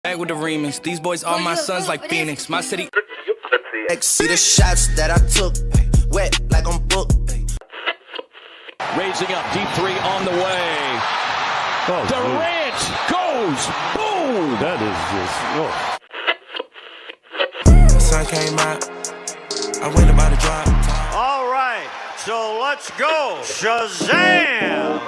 Back with the remix. These boys are my sons like Phoenix. My city. See the shots that I took, wet like I'm booked. Raising up, deep three on the way. Oh, Durant goes, boom! That is just, The sun came out. I went about to drop. All right, so let's go. Shazam!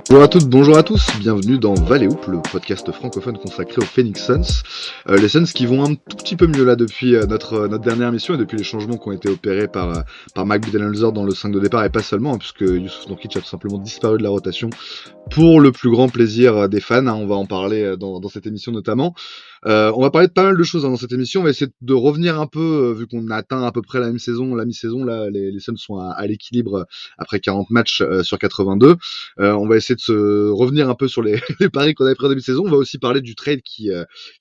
Bonjour à toutes, bonjour à tous, bienvenue dans Valley Hoop, le podcast francophone consacré aux Phoenix Suns. Les Suns qui vont un tout petit peu mieux là depuis notre dernière émission et depuis les changements qui ont été opérés par Mike Budenholzer dans le 5 de départ et pas seulement, hein, puisque Jusuf Nurkic a tout simplement disparu de la rotation pour le plus grand plaisir des fans, hein, on va en parler dans cette émission notamment. On va parler de pas mal de choses dans cette émission, on va essayer de revenir un peu, vu qu'on a atteint à peu près la mi-saison, là les Suns sont à l'équilibre après 40 matchs sur 82. On va essayer de se revenir un peu sur les paris qu'on avait pris en début de saison. On va aussi parler du trade qui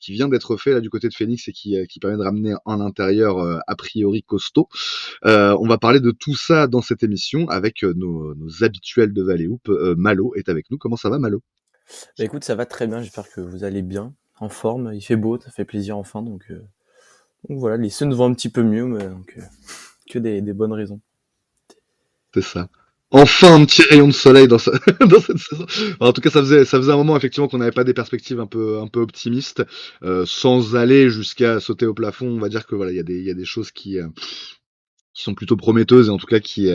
vient d'être fait là du côté de Phoenix et qui permet de ramener un intérieur a priori costaud. On va parler de tout ça dans cette émission avec nos habituels de Valley Hoop. Malo est avec nous. Comment ça va, Malo ? Bah écoute, ça va très bien, j'espère que vous allez bien, en forme, il fait beau, ça fait plaisir enfin, donc voilà, les Suns vont un petit peu mieux, mais donc, que des bonnes raisons. C'est ça. Enfin un petit rayon de soleil dans cette saison. En tout cas, ça faisait un moment effectivement qu'on n'avait pas des perspectives un peu optimistes, sans aller jusqu'à sauter au plafond. On va dire que voilà, il y a des choses qui sont plutôt prometteuses et en tout cas qui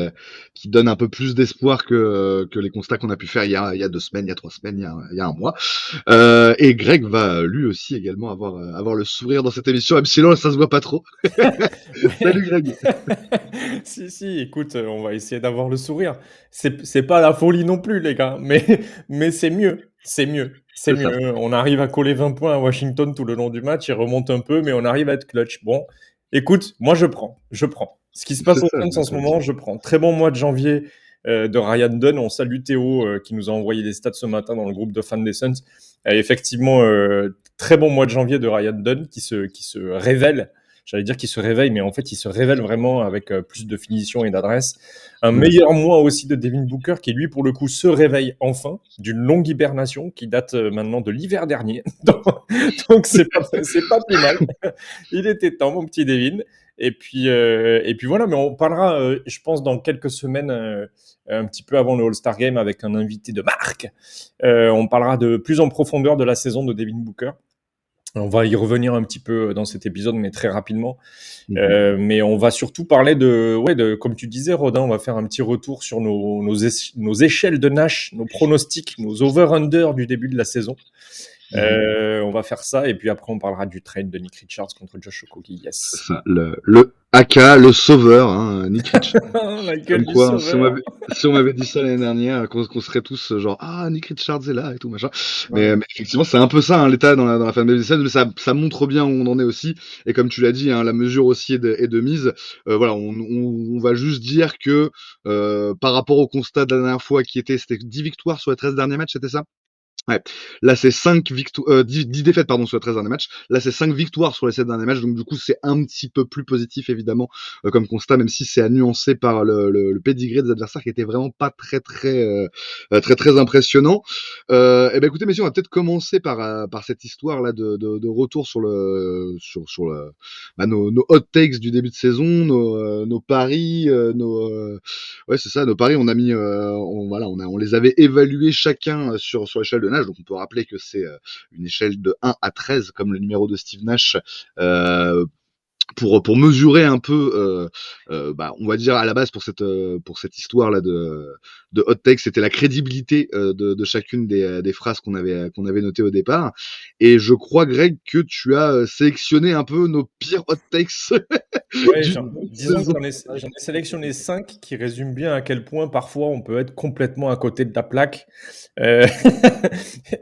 donnent un peu plus d'espoir que les constats qu'on a pu faire il y a 2 semaines, il y a 3 semaines, il y a un mois. Et Greg va lui aussi également avoir le sourire dans cette émission, même si là ça se voit pas trop. Salut Greg. Si, écoute, on va essayer d'avoir le sourire. C'est pas la folie non plus, les gars, mais c'est mieux. C'est mieux. C'est C'est ça. mieux. On arrive à coller 20 points à Washington tout le long du match. Il remonte un peu, mais on arrive à être clutch. Bon, écoute, moi je prends. Ce qui se passe C'est aux ça, Suns en ce c'est moment, je prends. Très bon mois de janvier de Ryan Dunn. On salue Théo qui nous a envoyé les stats ce matin dans le groupe de fans des Suns. Effectivement, très bon mois de janvier de Ryan Dunn qui se révèle. J'allais dire qu'il se réveille, mais en fait, il se révèle vraiment avec plus de finition et d'adresse. Un meilleur mois aussi de Devin Booker, qui lui, pour le coup, se réveille enfin d'une longue hibernation qui date maintenant de l'hiver dernier. Donc, c'est pas plus mal. Il était temps, mon petit Devin. Et puis voilà, mais on parlera, je pense, dans quelques semaines, un petit peu avant le All-Star Game, avec un invité de marque. On parlera de plus en profondeur de la saison de Devin Booker. On va y revenir un petit peu dans cet épisode, mais très rapidement. Mais on va surtout parler de, comme tu disais, Rodin, on va faire un petit retour sur nos échelles de Nash, nos pronostics, nos over-under du début de la saison. On va faire ça, et puis après, on parlera du trade de Nick Richards contre Josh Okogie. Yes. C'est ça, le AK, le sauveur, hein, Nick Richards. La gueule Comme du quoi, sauveur. si on m'avait dit ça l'année dernière, qu'on serait tous genre Nick Richards est là et tout machin. Ouais. Mais effectivement, c'est un peu ça, hein, l'état dans la fanbase des Suns, mais ça montre bien où on en est aussi. Et comme tu l'as dit, hein, la mesure aussi est de mise. Voilà, on va juste dire que par rapport au constat de la dernière fois c'était 10 victoires sur les 13 derniers matchs, c'était ça? Ouais. Là, c'est 10 défaites, pardon, sur les 13 derniers matchs. Là, c'est 5 victoires sur les 7 derniers matchs. Donc, du coup, c'est un petit peu plus positif, évidemment, comme constat, même si c'est à nuancer par le pédigré des adversaires qui était vraiment pas très impressionnant. Et ben, écoutez, messieurs, on va peut-être commencer par cette histoire-là de retour sur nos hot takes du début de saison, nos paris, ouais, c'est ça, nos paris, on a mis, on les avait évalués chacun sur l'échelle de Nash. Donc on peut rappeler que c'est une échelle de 1 à 13, comme le numéro de Steve Nash, pour mesurer un peu, on va dire à la base pour cette histoire là de hot take, c'était la crédibilité de chacune des phrases qu'on avait notées au départ. Et je crois, Greg, que tu as sélectionné un peu nos pires hot takes. Ouais, du disons que saison. j'en ai sélectionné 5 qui résument bien à quel point parfois on peut être complètement à côté de la plaque. Euh,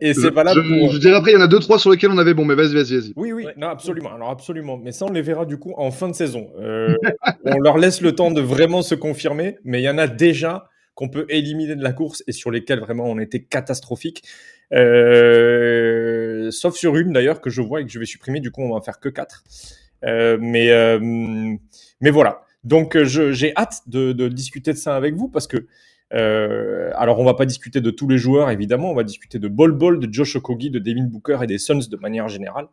Et c'est valable pour. Je dirais après, il y en a 2-3 sur lesquels on avait bon, mais vas-y. Oui, non, absolument. Alors, absolument. Mais ça, on les verra du coup en fin de saison. On leur laisse le temps de vraiment se confirmer, mais il y en a déjà qu'on peut éliminer de la course et sur lesquels vraiment on était catastrophique. Sauf sur une d'ailleurs que je vois et que je vais supprimer. Du coup, on va en faire que 4. Mais voilà. Donc, j'ai hâte de discuter de ça avec vous parce que. Alors, on va pas discuter de tous les joueurs, évidemment. On va discuter de Bol Bol, de Josh Okogie, de Devin Booker et des Suns de manière générale.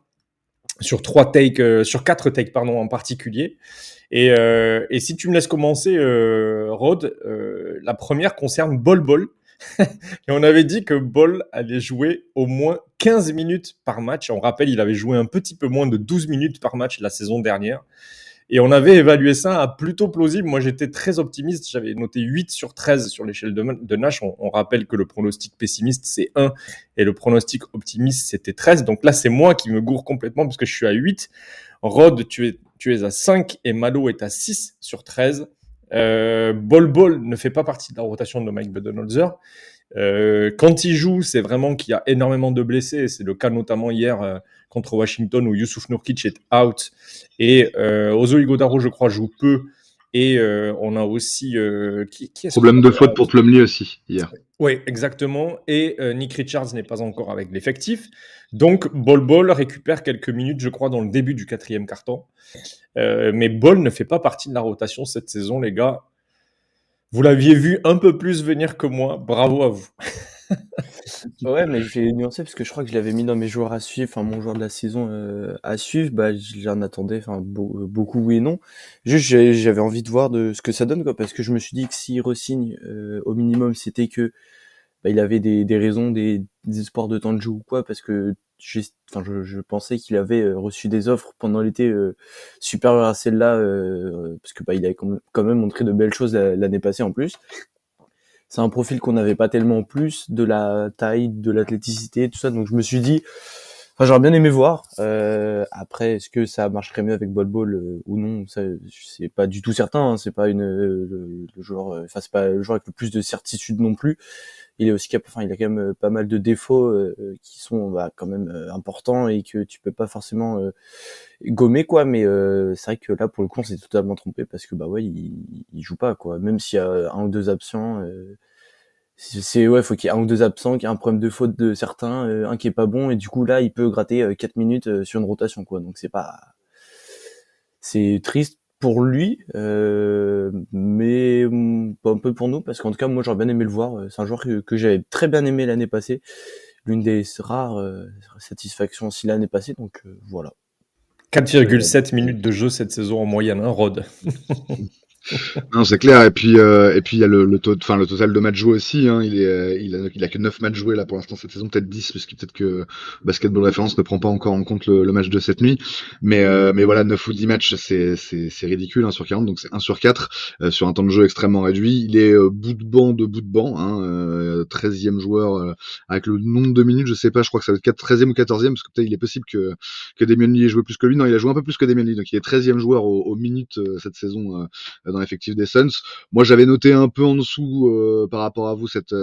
Sur 4 takes pardon, en particulier. Et si tu me laisses commencer, Rod, la première concerne Bol Bol. Et on avait dit que Bol allait jouer au moins 15 minutes par match. On rappelle, il avait joué un petit peu moins de 12 minutes par match la saison dernière. Et on avait évalué ça à plutôt plausible. Moi, j'étais très optimiste. J'avais noté 8 sur 13 sur l'échelle de Nash. On rappelle que le pronostic pessimiste, c'est 1 et le pronostic optimiste, c'était 13. Donc là, c'est moi qui me gourre complètement parce que je suis à 8. Rod, tu es à 5 et Malo est à 6 sur 13. Bol Bol ne fait pas partie de la rotation de Mike Budenholzer. Quand il joue, c'est vraiment qu'il y a énormément de blessés. C'est le cas notamment hier contre Washington où Youssouf Nurkic est out et Ozo Ighodaro, je crois, joue peu. Et on a aussi Problème de faute pour Plumlee aussi hier. Oui, exactement. Et Nick Richards n'est pas encore avec l'effectif. Donc, Bol récupère quelques minutes, je crois, dans le début du 4e quart-temps. Mais Bol ne fait pas partie de la rotation cette saison, les gars. Vous l'aviez vu un peu plus venir que moi. Bravo à vous. Ouais, mais je vais nuancer parce que je crois que je l'avais mis dans mes joueurs à suivre, enfin mon joueur de la saison à suivre. J'en attendais, beaucoup oui et non. Juste, j'avais envie de voir de ce que ça donne, quoi, parce que je me suis dit que s'il re-signe, au minimum, c'était que il avait des raisons, des espoirs de temps de jeu ou quoi, parce que je pensais qu'il avait reçu des offres pendant l'été supérieures à celle-là, parce que il avait quand même montré de belles choses l'année passée en plus. C'est un profil qu'on n'avait pas tellement en plus, de la taille, de l'athléticité, tout ça. Donc je me suis dit, j'aurais bien aimé voir. Après, est-ce que ça marcherait mieux avec Bol Bol ou non, ça, c'est pas du tout certain. Hein. C'est pas le joueur, c'est pas le joueur avec le plus de certitude non plus. Il est aussi il a quand même pas mal de défauts qui sont quand même importants et que tu peux pas forcément gommer, quoi. Mais c'est vrai que là pour le coup on s'est totalement trompé parce que il joue pas, quoi. Même s'il y a un ou deux absents, faut qu'il y ait un ou deux absents, qu'il y ait un problème de faute de certains, un qui est pas bon et du coup là il peut gratter 4 minutes sur une rotation, quoi. Donc c'est triste pour lui, mais un peu pour nous, parce qu'en tout cas, moi, j'aurais bien aimé le voir. C'est un joueur que j'avais très bien aimé l'année passée. L'une des rares satisfactions aussi l'année passée, donc voilà. 4,7 minutes de jeu cette saison en moyenne, hein, Rod. Non, c'est clair. Et puis il y a le total de matchs joués aussi. Hein. Il a que 9 matchs joués là pour l'instant cette saison, peut-être 10, parce que peut-être que Basketball Référence ne prend pas encore en compte le match de cette nuit. Mais voilà, 9 ou 10 matchs, c'est ridicule, 1 sur 40, donc c'est 1 sur 4 sur un temps de jeu extrêmement réduit. Il est bout de banc, hein, 13e joueur avec le nombre de minutes, je sais pas, je crois que ça va être 13e ou 14e, parce que peut-être il est possible que Damian Lee ait joué plus que lui. Non, il a joué un peu plus que Damian Lee, donc il est 13e joueur aux minutes cette saison dans l'effectif des Suns. Moi, j'avais noté un peu en dessous par rapport à vous cette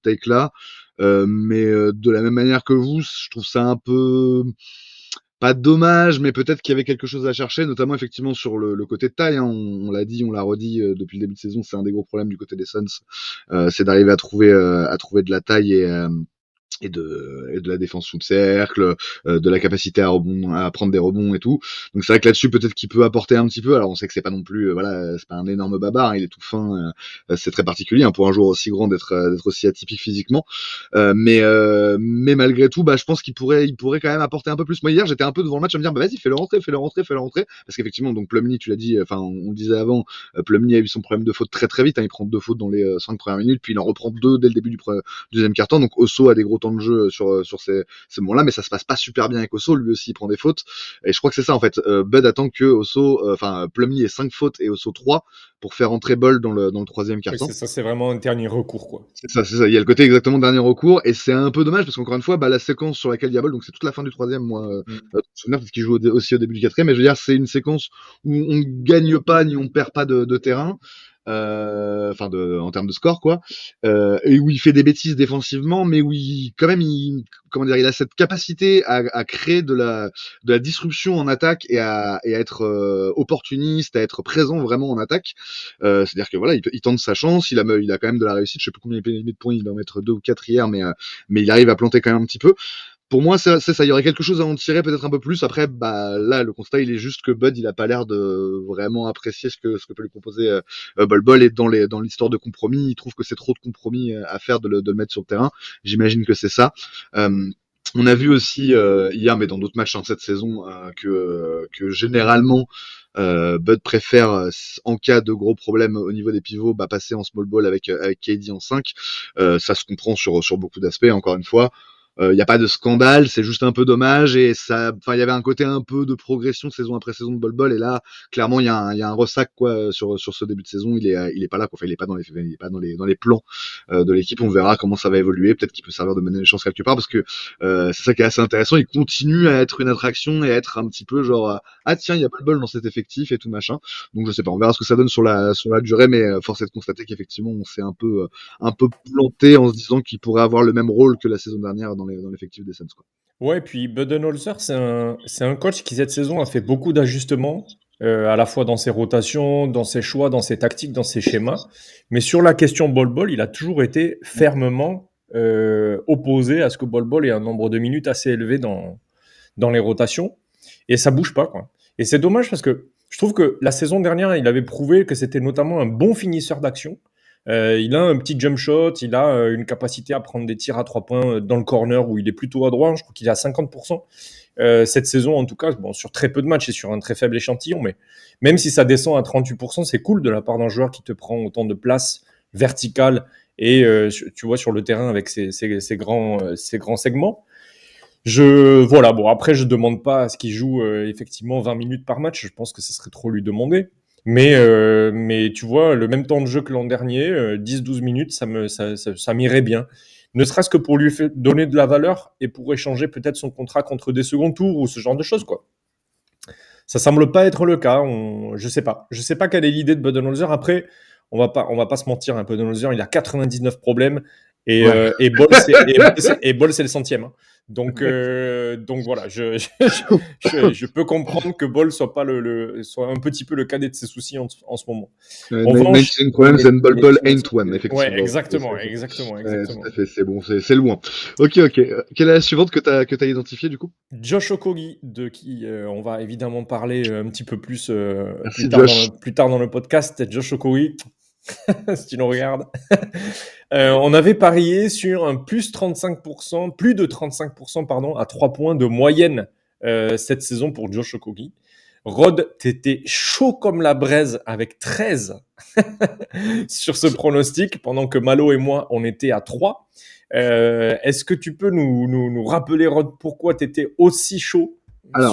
take là, mais de la même manière que vous, je trouve ça un peu pas dommage, mais peut-être qu'il y avait quelque chose à chercher, notamment effectivement sur le côté de taille. Hein. On l'a dit, on l'a redit depuis le début de saison, c'est un des gros problèmes du côté des Suns, c'est d'arriver à trouver de la taille et de la défense sous le cercle, de la capacité à prendre des rebonds et tout. Donc c'est vrai que là-dessus peut-être qu'il peut apporter un petit peu. Alors on sait que c'est pas non plus c'est pas un énorme baba, hein, il est tout fin, c'est très particulier, hein, pour un joueur aussi grand d'être aussi atypique physiquement. Mais malgré tout, je pense qu'il pourrait quand même apporter un peu plus. Moi hier, j'étais un peu devant le match à me dire vas-y, fais-le rentrer parce qu'effectivement donc Plumlee, tu l'as dit, on le disait avant, Plumlee a eu son problème de faute très très vite, hein, il prend 2 fautes dans les 5 premières minutes, puis il en reprend 2 dès le début du deuxième quart-temps. Donc Osso a des gros temps temps de jeu sur ces moments-là, mais ça se passe pas super bien avec Osso. Lui aussi, il prend des fautes. Et je crois que c'est ça en fait. Bud attend que Plumlee ait 5 fautes et Osso 3 pour faire entrer Ball dans le troisième Oui, quart-temps. c'est ça, c'est vraiment un dernier recours, quoi. C'est ça. Il y a le côté exactement dernier recours, et c'est un peu dommage parce qu'encore une fois, la séquence sur laquelle il y a Ball, donc c'est toute la fin du troisième, moi, souvenir parce qu'il joue aussi au début du quatrième, mais je veux dire, c'est une séquence où on gagne pas ni on perd pas de terrain, en termes de score, quoi, et où il fait des bêtises défensivement, mais où quand même, il a cette capacité à créer de la disruption en attaque et à être opportuniste, à être présent vraiment en attaque. C'est-à-dire que voilà, il tente sa chance, il a quand même de la réussite. Je sais plus combien il met de points, il va en mettre 2 ou 4 hier, mais il arrive à planter quand même un petit peu. Pour moi, c'est ça. Il y aurait quelque chose à en tirer, peut-être un peu plus. Après, là, le constat, il est juste que Bud, il a pas l'air de vraiment apprécier ce que peut lui proposer Bol Bol. Et dans l'histoire de compromis, il trouve que c'est trop de compromis à faire de le mettre sur le terrain. J'imagine que c'est ça. On a vu aussi hier, mais dans d'autres matchs cette saison, que généralement Bud préfère, en cas de gros problèmes au niveau des pivots, passer en small ball avec KD en 5. Ça se comprend sur beaucoup d'aspects, encore une fois. Il n'y a pas de scandale, c'est juste un peu dommage, et il y avait un côté un peu de progression saison après saison de Bol Bol, et là clairement il y a un ressac, quoi, sur ce début de saison. Il est pas là, quoi. Enfin, il est pas dans les plans de l'équipe. On verra comment ça va évoluer, peut-être qu'il peut servir de mener les chances quelque part, parce que c'est ça qui est assez intéressant. Il continue à être une attraction et à être un petit peu genre ah tiens, il y a Bol Bol dans cet effectif et tout machin. Donc je sais pas, on verra ce que ça donne sur la durée, mais force est de constater qu'effectivement on s'est un peu planté en se disant qu'il pourrait avoir le même rôle que la saison dernière dans l'effectif des Suns, quoi. Ouais, puis Budenholzer, c'est un coach qui, cette saison, a fait beaucoup d'ajustements, à la fois dans ses rotations, dans ses choix, dans ses tactiques, dans ses schémas. Mais sur la question ball-ball, il a toujours été fermement opposé à ce que ball-ball ait un nombre de minutes assez élevé dans les rotations. Et ça bouge pas, quoi. Et c'est dommage parce que je trouve que la saison dernière, il avait prouvé que c'était notamment un bon finisseur d'action. Il a un petit jump shot, il a une capacité à prendre des tirs à 3 points dans le corner où il est plutôt adroit. Je crois qu'il est à 50%. Cette saison, en tout cas, bon, sur très peu de matchs et sur un très faible échantillon, mais même si ça descend à 38%, c'est cool de la part d'un joueur qui te prend autant de place verticale et tu vois, sur le terrain avec ses grands segments. Voilà, bon, après, je demande pas à ce qu'il joue effectivement 20 minutes par match. Je pense que ce serait trop lui demander. Mais tu vois, le même temps de jeu que l'an dernier, 10-12 minutes, ça m'irait bien. Ne serait-ce que pour lui donner de la valeur et pour échanger peut-être son contrat contre des seconds tours ou ce genre de choses, quoi. Ça semble pas être le cas. Je sais pas. Je sais pas quelle est l'idée de Budenholzer. Après, on va pas se mentir, hein, Budenholzer, il a 99 problèmes et Ball, c'est le centième. Hein. Donc voilà, je peux comprendre que Ball soit pas soit un petit peu le cadet de ses soucis en ce moment. Problems and Ball ain't one, effectivement. Ouais, exactement. Tout à fait, c'est bon, c'est loin. Ok. Quelle est la suivante que t'as identifiée, du coup? Josh Okogie, de qui on va évidemment parler un petit peu plus Josh. plus tard dans le podcast. Josh Okogie, si tu nous regardes. On avait parié sur un plus de 35%, pardon, à 3 points de moyenne cette saison pour Josh Okogie. Rod, t'étais chaud comme la braise avec 13 sur ce pronostic, pendant que Malo et moi, on était à 3. Est-ce que tu peux nous rappeler, Rod, pourquoi t'étais aussi chaud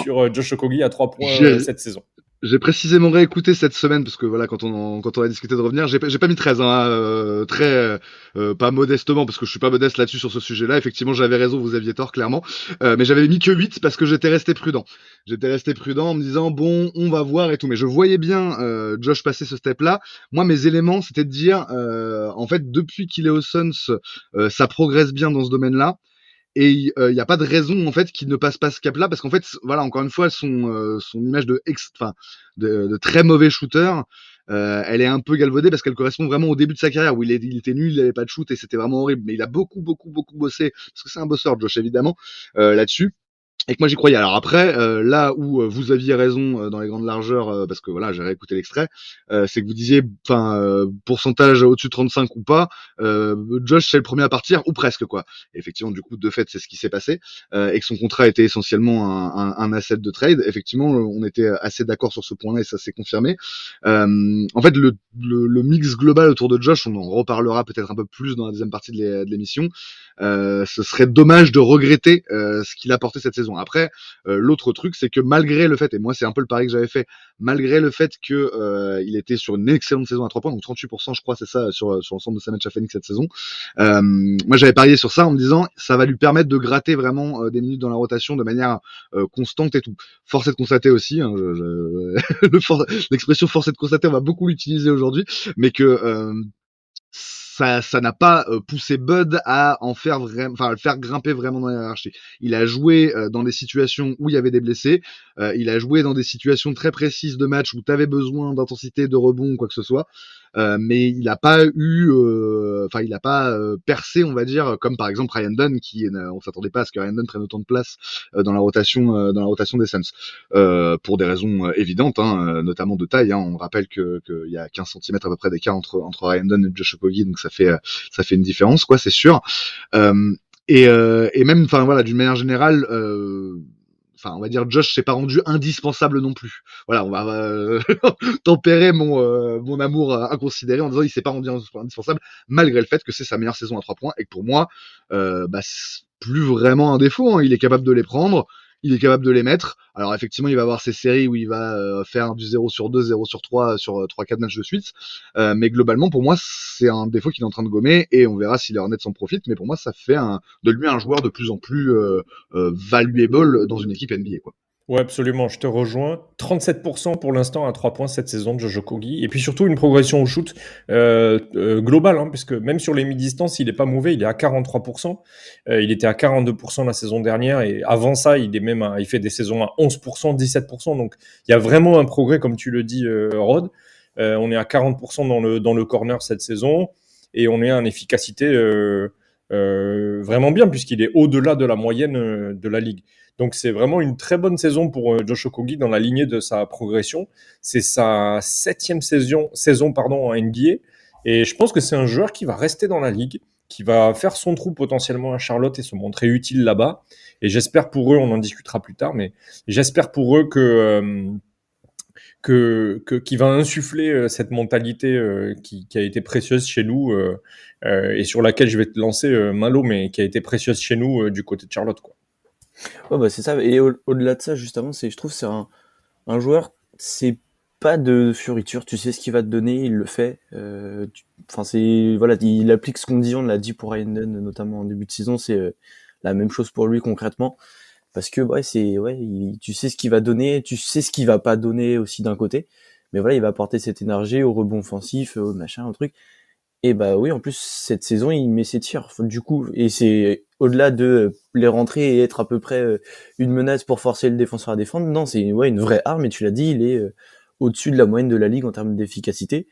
sur Josh Okogie à 3 points cette saison? J'ai précisément réécouté cette semaine parce que voilà, quand on a discuté de revenir, j'ai pas mis 13, hein, très pas modestement, parce que je suis pas modeste là-dessus sur ce sujet-là. Effectivement, j'avais raison, vous aviez tort, clairement, mais j'avais mis que 8 parce que j'étais resté prudent en me disant bon, on va voir et tout, mais je voyais bien Josh passer ce step-là. Moi, mes éléments, c'était de dire en fait, depuis qu'il est aux Suns, ça progresse bien dans ce domaine-là. Et il y a pas de raison en fait qu'il ne passe pas ce cap-là, parce qu'en fait, voilà, encore une fois, son image de très mauvais shooter, elle est un peu galvaudée parce qu'elle correspond vraiment au début de sa carrière où il était nul, il avait pas de shoot et c'était vraiment horrible. Mais il a beaucoup bossé, parce que c'est un bosseur, Josh, évidemment, là-dessus. et que moi j'y croyais. Alors après, là où vous aviez raison dans les grandes largeurs, parce que voilà, j'ai réécouté l'extrait, c'est que vous disiez, pourcentage au-dessus de 35 ou pas, Josh c'est le premier à partir ou presque quoi. Et effectivement, du coup, de fait, c'est ce qui s'est passé, et que son contrat était essentiellement un asset de trade. Effectivement, on était assez d'accord sur ce point-là et ça s'est confirmé. En fait, le mix global autour de Josh, on en reparlera peut-être un peu plus dans la deuxième partie de l'émission. Ce serait dommage de regretter ce qu'il a apporté cette saison. Après, l'autre truc, c'est que malgré le fait, et moi c'est un peu le pari que j'avais fait, malgré le fait que il était sur une excellente saison à 3 points, donc 38% je crois, c'est ça, sur l'ensemble de sa matchs à Phoenix cette saison, moi j'avais parié sur ça en me disant, ça va lui permettre de gratter vraiment des minutes dans la rotation de manière constante et tout. Force est de constater aussi, hein, l'expression force est de constater, on va beaucoup l'utiliser aujourd'hui, mais que ça n'a pas poussé Bud à en faire vraiment, enfin, à le faire grimper vraiment dans la hiérarchie. Il a joué dans des situations où il y avait des blessés. Il a joué dans des situations très précises de match où tu avais besoin d'intensité, de rebond, quoi que ce soit. Mais il n'a pas eu, enfin, il n'a pas percé, on va dire, comme par exemple Ryan Dunn, on s'attendait pas à ce que Ryan Dunn prenne autant de place dans la rotation des Suns, pour des raisons évidentes, hein, notamment de taille. Hein. On rappelle que il y a 15 cm à peu près d'écart entre Ryan Dunn et Josh Okogie, donc ça fait une différence, quoi, c'est sûr. Et même, enfin voilà, d'une manière générale. On va dire Josh s'est pas rendu indispensable non plus. Voilà, on va tempérer mon amour inconsidéré en disant il s'est pas rendu indispensable malgré le fait que c'est sa meilleure saison à 3 points et que pour moi, c'est plus vraiment un défaut. Hein. Il est capable de les prendre, il est capable de les mettre. Alors effectivement, il va avoir ces séries où il va faire du 0 sur 2, 0 sur 3 sur 3-4 matchs de suite. Mais globalement, pour moi, c'est un défaut qu'il est en train de gommer et on verra si les Hornets s'en profitent. Mais pour moi, ça fait de lui un joueur de plus en plus valuable dans une équipe NBA, quoi. Ouais, absolument, je te rejoins. 37% pour l'instant à 3 points cette saison de Josh Okogie. Et puis surtout une progression au shoot globale, hein, puisque même sur les mi-distances, il n'est pas mauvais, il est à 43%. Il était à 42% la saison dernière. Et avant ça, il fait des saisons à 11%, 17%. Donc il y a vraiment un progrès, comme tu le dis, Rod. On est à 40% dans le corner cette saison. Et on est à une efficacité vraiment bien, puisqu'il est au-delà de la moyenne de la ligue. Donc c'est vraiment une très bonne saison pour Josh Okogie dans la lignée de sa progression. C'est sa 7e saison en NBA. Et je pense que c'est un joueur qui va rester dans la ligue, qui va faire son trou potentiellement à Charlotte et se montrer utile là-bas. Et j'espère pour eux, on en discutera plus tard, mais j'espère pour eux qui va insuffler cette mentalité qui a été précieuse chez nous et sur laquelle je vais te lancer Malo, mais qui a été précieuse chez nous du côté de Charlotte, quoi. Ouais, bah c'est ça. Et au-delà de ça, justement, je trouve que c'est un joueur, c'est pas de fioriture. Tu sais ce qu'il va te donner, il le fait. Voilà, il applique ce qu'on dit, on l'a dit pour Ryan Dunn, notamment en début de saison, c'est la même chose pour lui concrètement. Parce que, tu sais ce qu'il va donner, tu sais ce qu'il va pas donner aussi d'un côté. Mais voilà, il va apporter cette énergie au rebond offensif, au machin, au truc. Et bah oui, en plus, cette saison, il met ses tirs. Du coup, et c'est au-delà de les rentrer et être à peu près une menace pour forcer le défenseur à défendre. Non, c'est une vraie arme, et tu l'as dit, il est au-dessus de la moyenne de la ligue en termes d'efficacité.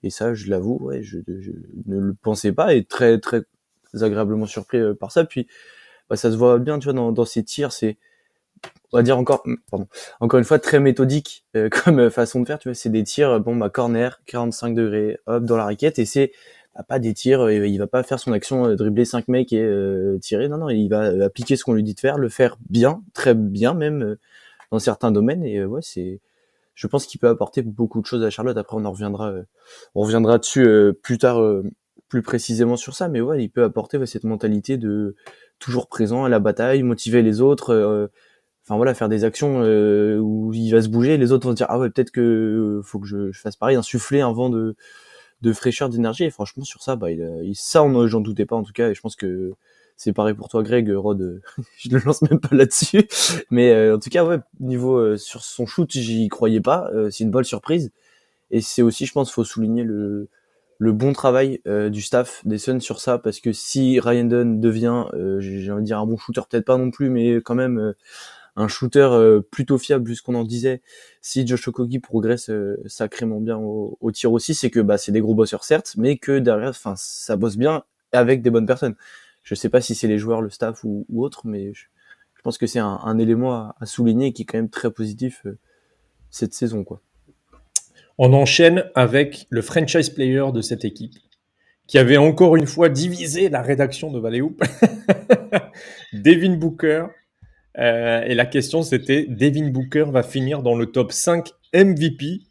Et ça, je l'avoue, je ne le pensais pas, et très, très agréablement surpris par ça. Puis, ça se voit bien, tu vois, dans ses tirs, c'est, on va dire encore une fois, très méthodique comme façon de faire, tu vois, c'est des tirs, corner, 45 degrés, hop, dans la raquette, et c'est pas des tirs, il va pas faire son action, dribbler 5 mecs et tirer, non, il va appliquer ce qu'on lui dit de faire, le faire bien, très bien même, dans certains domaines, et je pense qu'il peut apporter beaucoup de choses à Charlotte. Après, on reviendra dessus plus tard, plus précisément sur ça, mais ouais, il peut apporter cette mentalité de toujours présent à la bataille, motiver les autres, faire des actions où il va se bouger, et les autres vont se dire ah ouais, peut-être que faut que je fasse pareil, insuffler un vent de fraîcheur, d'énergie. Et franchement, sur ça, j'en doutais pas en tout cas, et je pense que c'est pareil pour toi, Greg. Rod, je le lance même pas là-dessus, mais en tout cas, ouais, niveau sur son shoot, j'y croyais pas. C'est une bonne surprise, et c'est aussi, je pense, faut souligner le bon travail du staff des Suns sur ça, parce que si Ryan Dunn devient, j'ai envie de dire, un bon shooter, peut-être pas non plus, mais quand même un shooter plutôt fiable, vu ce qu'on en disait, si Josh Okogie progresse sacrément bien au tir aussi, c'est que c'est des gros bosseurs certes, mais que derrière, ça bosse bien avec des bonnes personnes. Je sais pas si c'est les joueurs, le staff ou autre, mais je pense que c'est un élément à souligner qui est quand même très positif cette saison, quoi. On enchaîne avec le franchise player de cette équipe, qui avait encore une fois divisé la rédaction de Valley Hoop, Devin Booker. Et la question, c'était, Devin Booker va finir dans le top 5 MVP.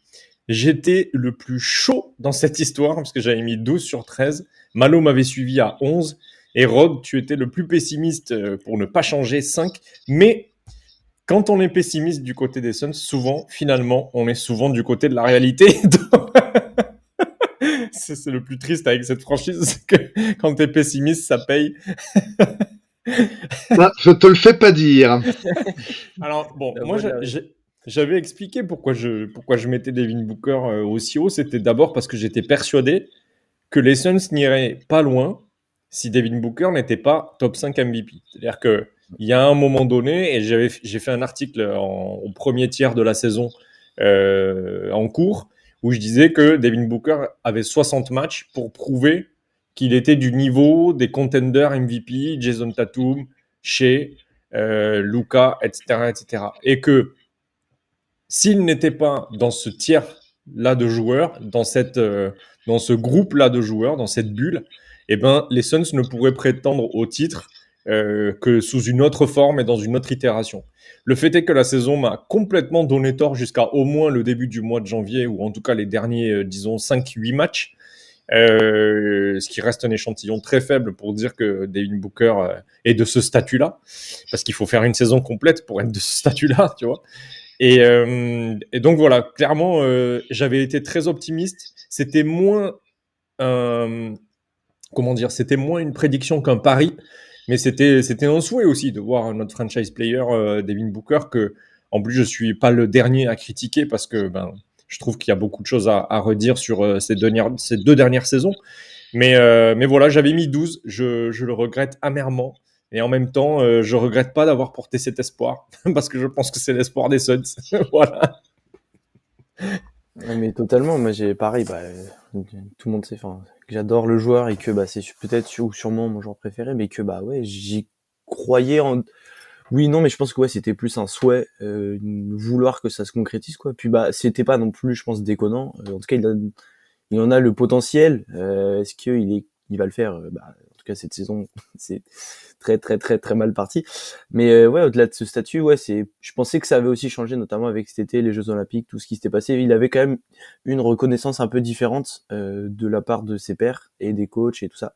J'étais le plus chaud dans cette histoire, parce que j'avais mis 12 sur 13. Malo m'avait suivi à 11. Et Rod, tu étais le plus pessimiste pour ne pas changer, 5. Mais quand on est pessimiste du côté des Suns, souvent, finalement, on est souvent du côté de la réalité. C'est le plus triste avec cette franchise, c'est que quand t'es pessimiste, ça paye. Ah, je te le fais pas dire. Alors, bon, moi, j'avais expliqué pourquoi je mettais Devin Booker aussi haut. C'était d'abord parce que j'étais persuadé que les Suns n'iraient pas loin si Devin Booker n'était pas top 5 MVP. C'est-à-dire qu'il y a un moment donné, et j'ai fait un article au premier tiers de la saison en cours, où je disais que Devin Booker avait 60 matchs pour prouver qu'il était du niveau des contenders MVP, Jason Tatum, Shea, Luka, etc., etc. Et que s'il n'était pas dans ce tiers-là de joueurs, dans ce groupe-là de joueurs, dans cette bulle, eh ben, les Suns ne pourraient prétendre au titre que sous une autre forme et dans une autre itération. Le fait est que la saison m'a complètement donné tort jusqu'à au moins le début du mois de janvier, ou en tout cas les derniers, disons, 5-8 matchs, ce qui reste un échantillon très faible pour dire que Devin Booker est de ce statut-là, parce qu'il faut faire une saison complète pour être de ce statut-là, tu vois. Et donc voilà, clairement, j'avais été très optimiste. C'était moins, c'était moins une prédiction qu'un pari, mais c'était un souhait aussi de voir notre franchise player Devin Booker, que en plus je suis pas le dernier à critiquer parce que je trouve qu'il y a beaucoup de choses à redire sur ces deux dernières saisons. Mais voilà, j'avais mis 12, je le regrette amèrement. Et en même temps, je regrette pas d'avoir porté cet espoir, parce que je pense que c'est l'espoir des Suns. Voilà. Ouais, mais totalement, moi j'ai pareil, tout le monde sait, enfin, que j'adore le joueur et que c'est peut-être ou sûrement mon joueur préféré, mais que ouais, j'y croyais en. Oui, non, mais je pense que c'était plus un souhait, vouloir que ça se concrétise, quoi. Puis c'était pas non plus, je pense, déconnant. En tout cas, il en a le potentiel. Est-ce qu'il va le faire? En tout cas, cette saison, c'est très très très très mal parti. Mais ouais, au-delà de ce statut, ouais, je pensais que ça avait aussi changé, notamment avec cet été, les Jeux Olympiques, tout ce qui s'était passé. Il avait quand même une reconnaissance un peu différente de la part de ses pairs et des coachs et tout ça.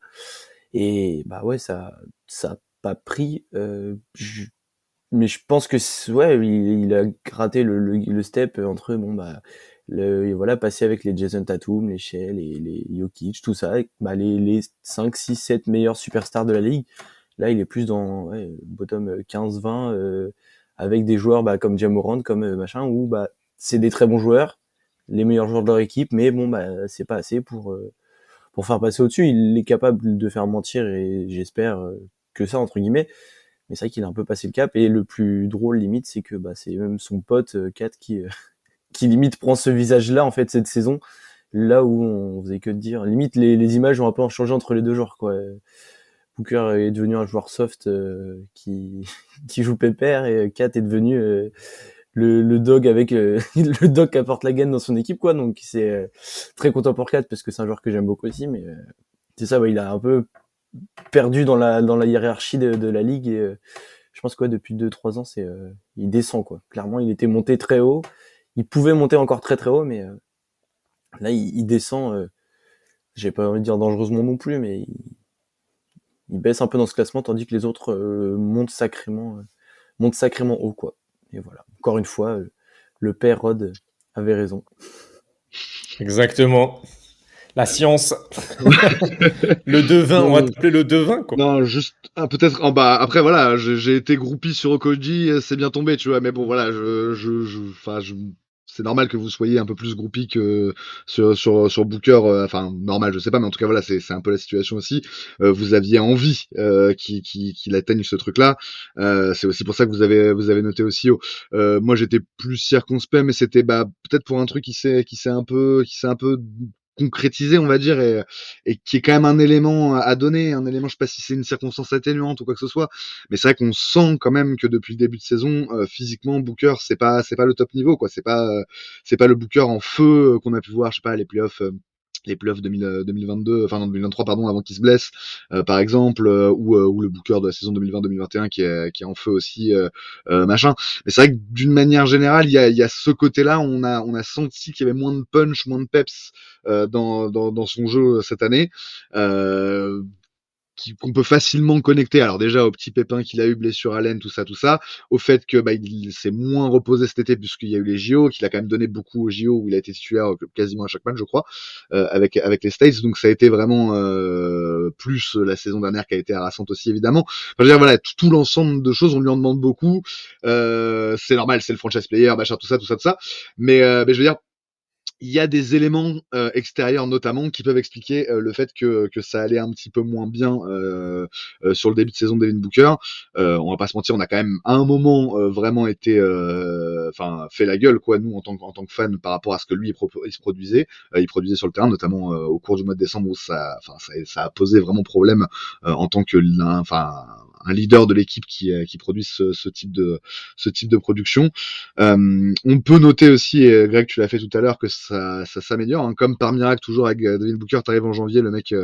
Et ouais, ça a pas pris. Mais je pense que ouais, il a raté le step entre voilà, passer avec les Jason Tatum, les Shea, les Jokic, tout ça, les 5, 6, 7 meilleurs superstars de la ligue. Là, il est plus dans bottom 15-20 avec des joueurs comme Ja Morant, comme machin, où c'est des très bons joueurs, les meilleurs joueurs de leur équipe, mais c'est pas assez pour faire passer au-dessus. Il est capable de faire mentir, et j'espère que ça, entre guillemets. Mais c'est vrai qu'il a un peu passé le cap, et le plus drôle limite, c'est que c'est même son pote Kat qui limite prend ce visage-là en fait cette saison, là où on faisait que de dire, limite les images ont un peu changé entre les deux joueurs, quoi. Booker est devenu un joueur soft qui joue pépère, et Kat est devenu le dog avec le dog qui apporte la gaine dans son équipe, quoi. Donc c'est très content pour Kat, parce que c'est un joueur que j'aime beaucoup aussi, mais c'est ça, il a un peu perdu dans la hiérarchie de la ligue, et je pense que depuis 2-3 ans il descend, quoi. Clairement, il était monté très haut, il pouvait monter encore très très haut, mais là il descend, j'ai pas envie de dire dangereusement non plus, mais il baisse un peu dans ce classement, tandis que les autres montent sacrément haut, quoi. Et voilà, encore une fois, le père Rod avait raison. Exactement. La science. Le devin, on va t'appeler le devin, quoi. Non, juste peut-être en bas. Après voilà, j'ai été groupie sur Okoji, c'est bien tombé, tu vois. Mais bon voilà, c'est normal que vous soyez un peu plus groupie que sur Booker. Enfin normal, je sais pas, mais en tout cas voilà, c'est un peu la situation aussi. Vous aviez envie qu'il atteigne ce truc-là. C'est aussi pour ça que vous avez noté aussi haut. Moi j'étais plus circonspect, mais c'était peut-être pour un truc qui s'est un peu concrétisé, on va dire, et qui est quand même un élément à donner, un élément, je sais pas si c'est une circonstance atténuante ou quoi que ce soit, mais c'est vrai qu'on sent quand même que depuis le début de saison, physiquement, Booker, c'est pas le top niveau, quoi. C'est pas le Booker en feu qu'on a pu voir, je sais pas, les playoffs 2022, enfin non 2023 pardon, avant qu'il se blesse, par exemple, ou le Booker de la saison 2020-2021 qui est en feu aussi, machin. Mais c'est vrai que d'une manière générale, il y a ce côté-là, on a senti qu'il y avait moins de punch, moins de peps dans son jeu cette année. Qu'on peut facilement connecter, alors déjà au petit pépin qu'il a eu, blessure Allen, tout ça, au fait que il s'est moins reposé cet été puisqu'il y a eu les JO, qu'il a quand même donné beaucoup aux JO où il a été titulaire quasiment à chaque match, je crois, avec les States, donc ça a été vraiment plus la saison dernière qui a été harassante aussi évidemment. Enfin, je veux dire, voilà, tout l'ensemble de choses, on lui en demande beaucoup, c'est normal, c'est le franchise player, machin, tout ça, mais je veux dire, il y a des éléments extérieurs notamment qui peuvent expliquer le fait que ça allait un petit peu moins bien sur le début de saison de Devin Booker. On va pas se mentir, on a quand même à un moment vraiment été, fait la gueule quoi, nous en tant que fans par rapport à ce que lui il se produisait. Il produisait sur le terrain, notamment au cours du mois de décembre où ça a posé vraiment problème en tant que un leader de l'équipe qui produit ce type de production. On peut noter aussi, et Greg tu l'as fait tout à l'heure, que ça s'améliore, hein. Comme par miracle toujours avec Devin Booker, t'arrives en janvier, le mec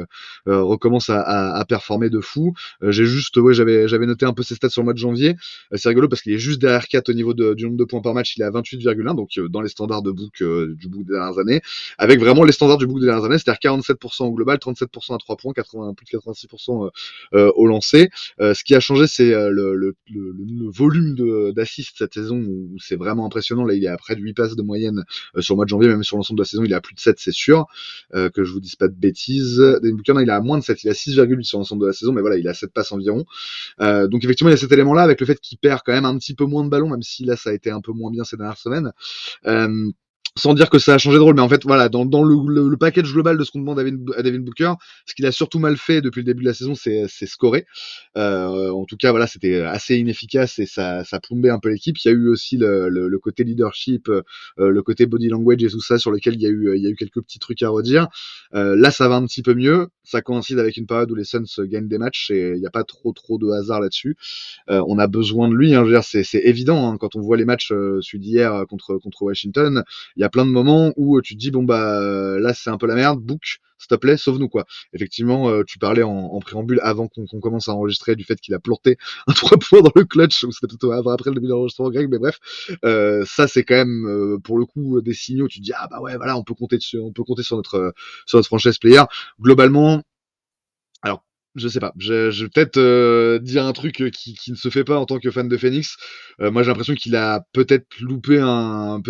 recommence à performer de fou. J'avais noté un peu ses stats sur le mois de janvier. C'est rigolo parce qu'il est juste derrière 4 au niveau du nombre de points par match, il est à 28,1, donc dans les standards de Book du Book des dernières années, avec vraiment les standards du Book des dernières années, c'est-à-dire 47% au global, 37% à 3 points, plus de 86% au lancer. Ce qui a changé, c'est le volume d'assists cette saison où c'est vraiment impressionnant. Là, il est à près de 8 passes de moyenne sur le mois de janvier, même sur l'ensemble de la saison, il est à plus de 7, c'est sûr. Que je vous dise pas de bêtises. Devin Booker, il est à moins de 7, il a 6,8 sur l'ensemble de la saison, mais voilà, il a 7 passes environ. Donc effectivement, il y a cet élément-là, avec le fait qu'il perd quand même un petit peu moins de ballons, même si là, ça a été un peu moins bien ces dernières semaines. Sans dire que ça a changé de rôle, mais en fait, voilà, dans le package global de ce qu'on demande à Devin Booker, ce qu'il a surtout mal fait depuis le début de la saison, c'est scorer. En tout cas, voilà, c'était assez inefficace et ça plombait un peu l'équipe. Il y a eu aussi le côté leadership, le côté body language et tout ça, sur lequel il y a eu quelques petits trucs à redire. Là, ça va un petit peu mieux. Ça coïncide avec une période où les Suns gagnent des matchs et il n'y a pas trop de hasard là-dessus. On a besoin de lui, hein, je veux dire, c'est évident, hein, quand on voit les matchs celui d'hier contre Washington, il y a plein de moments où tu te dis bon bah là c'est un peu la merde, Book, s'il te plaît, sauve-nous quoi. Effectivement, tu parlais en préambule avant qu'on commence à enregistrer du fait qu'il a planté un 3 points dans le clutch, ou c'était plutôt après le début de l'enregistrement, Greg, mais bref, ça c'est quand même pour le coup des signaux. Tu te dis ah bah ouais voilà, on peut compter sur notre franchise player. Globalement, alors, je sais pas, je vais peut-être dire un truc qui ne se fait pas en tant que fan de Phoenix. Moi, j'ai l'impression qu'il a peut-être loupé un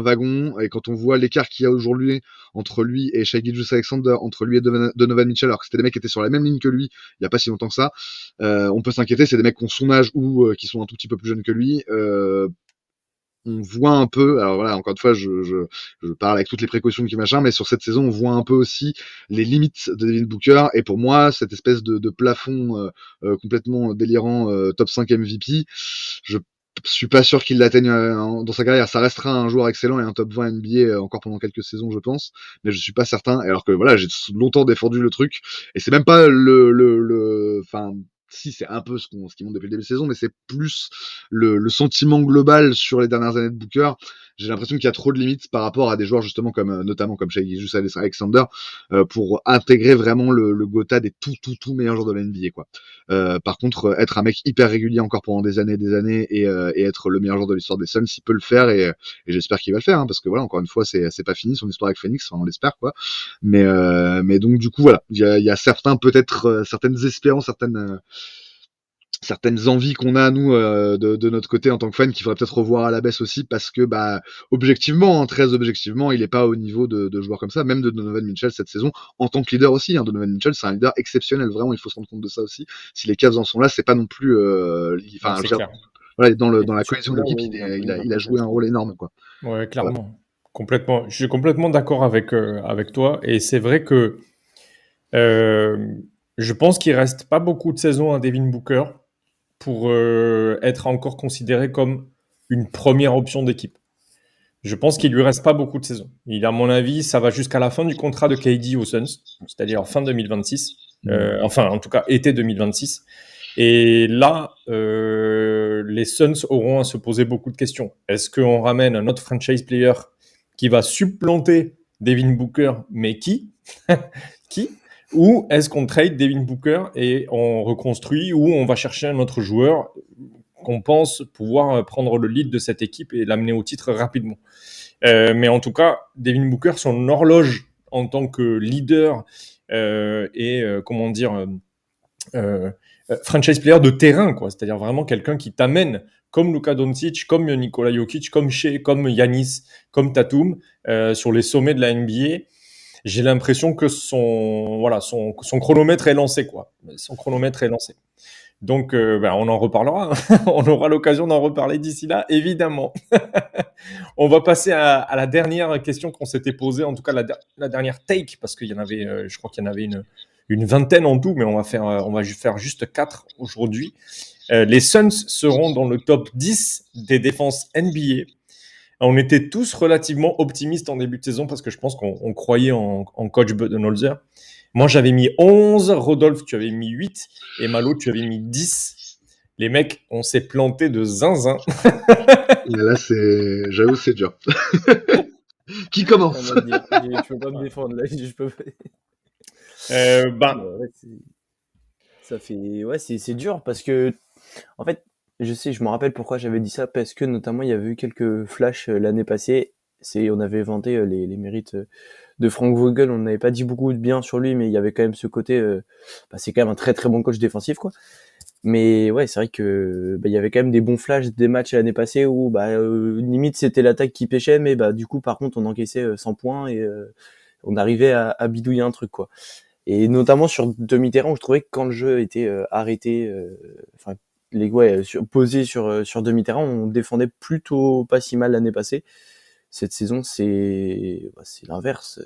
wagon. Et quand on voit l'écart qu'il y a aujourd'hui entre lui et Shai Gilgeous-Alexander, entre lui et Donovan Mitchell, alors que c'était des mecs qui étaient sur la même ligne que lui il y a pas si longtemps que ça, on peut s'inquiéter. C'est des mecs qui ont son âge ou qui sont un tout petit peu plus jeunes que lui. On voit un peu, alors voilà, encore une fois, je parle avec toutes les précautions qui machin, mais sur cette saison, on voit un peu aussi les limites de Devin Booker, et pour moi, cette espèce de plafond complètement délirant, top 5 MVP, je suis pas sûr qu'il l'atteigne dans sa carrière. Ça restera un joueur excellent et un top 20 NBA encore pendant quelques saisons, je pense, mais je suis pas certain, alors que voilà, j'ai longtemps défendu le truc, et c'est même pas enfin, si c'est un peu ce qui monte depuis le début de saison, mais c'est plus le sentiment global sur les dernières années de Booker. J'ai l'impression qu'il y a trop de limites par rapport à des joueurs justement notamment comme Shai Gilgeous-Alexander pour intégrer vraiment le Gotha des tout meilleurs joueurs de la NBA quoi. Par contre, être un mec hyper régulier encore pendant des années et être le meilleur joueur de l'histoire des Suns, il peut le faire et j'espère qu'il va le faire, hein, parce que voilà, encore une fois, c'est pas fini son histoire avec Phoenix, enfin, on l'espère quoi. Mais donc du coup voilà, il y a certains peut-être certaines espérances, certaines envies qu'on a nous de notre côté en tant que fan qu'il faudrait peut-être revoir à la baisse aussi, parce que bah objectivement, hein, très objectivement, il est pas au niveau de joueurs comme ça, même de Donovan Mitchell cette saison en tant que leader aussi, hein. Donovan Mitchell c'est un leader exceptionnel, vraiment il faut se rendre compte de ça aussi. Si les Cavs en sont là, c'est pas non plus enfin voilà, dans la cohésion de l'équipe, il a joué un rôle énorme quoi. Ouais, clairement. Voilà. Complètement. Je suis complètement d'accord avec toi, et c'est vrai que je pense qu'il reste pas beaucoup de saisons à Devin Booker pour être encore considéré comme une première option d'équipe. Je pense qu'il lui reste pas beaucoup de saisons. À mon avis, ça va jusqu'à la fin du contrat de KD aux Suns, c'est-à-dire fin 2026. Enfin, en tout cas, été 2026. Et là, les Suns auront à se poser beaucoup de questions. Est-ce qu'on ramène un autre franchise player qui va supplanter Devin Booker, mais qui Qui Ou est-ce qu'on trade Devin Booker et on reconstruit, ou on va chercher un autre joueur qu'on pense pouvoir prendre le lead de cette équipe et l'amener au titre rapidement. Mais en tout cas, Devin Booker, son horloge en tant que leader franchise player de terrain, quoi. C'est-à-dire vraiment quelqu'un qui t'amène comme Luka Doncic, comme Nikola Jokic, comme Shea, comme Giannis, comme Tatum, sur les sommets de la NBA. J'ai l'impression que son chronomètre est lancé, quoi. Son chronomètre est lancé. Donc, on en reparlera. On aura l'occasion d'en reparler d'ici là, évidemment. On va passer à la dernière question qu'on s'était posée, en tout cas la dernière take, parce qu'il y en avait, je crois qu'il y en avait une vingtaine en tout, mais on va faire juste 4 aujourd'hui. Les Suns seront dans le top 10 des défenses NBA. On était tous relativement optimistes en début de saison parce que je pense qu'on croyait en coach Budenholzer. Moi, j'avais mis 11, Rodolphe, tu avais mis 8, et Malo, tu avais mis 10. Les mecs, on s'est planté de zinzin. Et là, j'avoue, c'est dur. Qui commence? Je peux pas me défendre, là. Je peux pas. Ça fait... Ouais, c'est dur parce que, en fait, je me rappelle pourquoi j'avais dit ça, parce que notamment, il y avait eu quelques flashs l'année passée. On avait vanté les mérites de Frank Vogel. On n'avait pas dit beaucoup de bien sur lui, mais il y avait quand même ce côté, c'est quand même un très très bon coach défensif, quoi. Mais ouais, c'est vrai que il y avait quand même des bons flashs des matchs l'année passée où limite c'était l'attaque qui pêchait, mais du coup par contre on encaissait 100 points et on arrivait à bidouiller un truc, quoi. Et notamment sur demi-terrain où je trouvais que quand le jeu était arrêté, posé sur demi-terrain, on défendait plutôt pas si mal l'année passée. Cette saison, c'est l'inverse.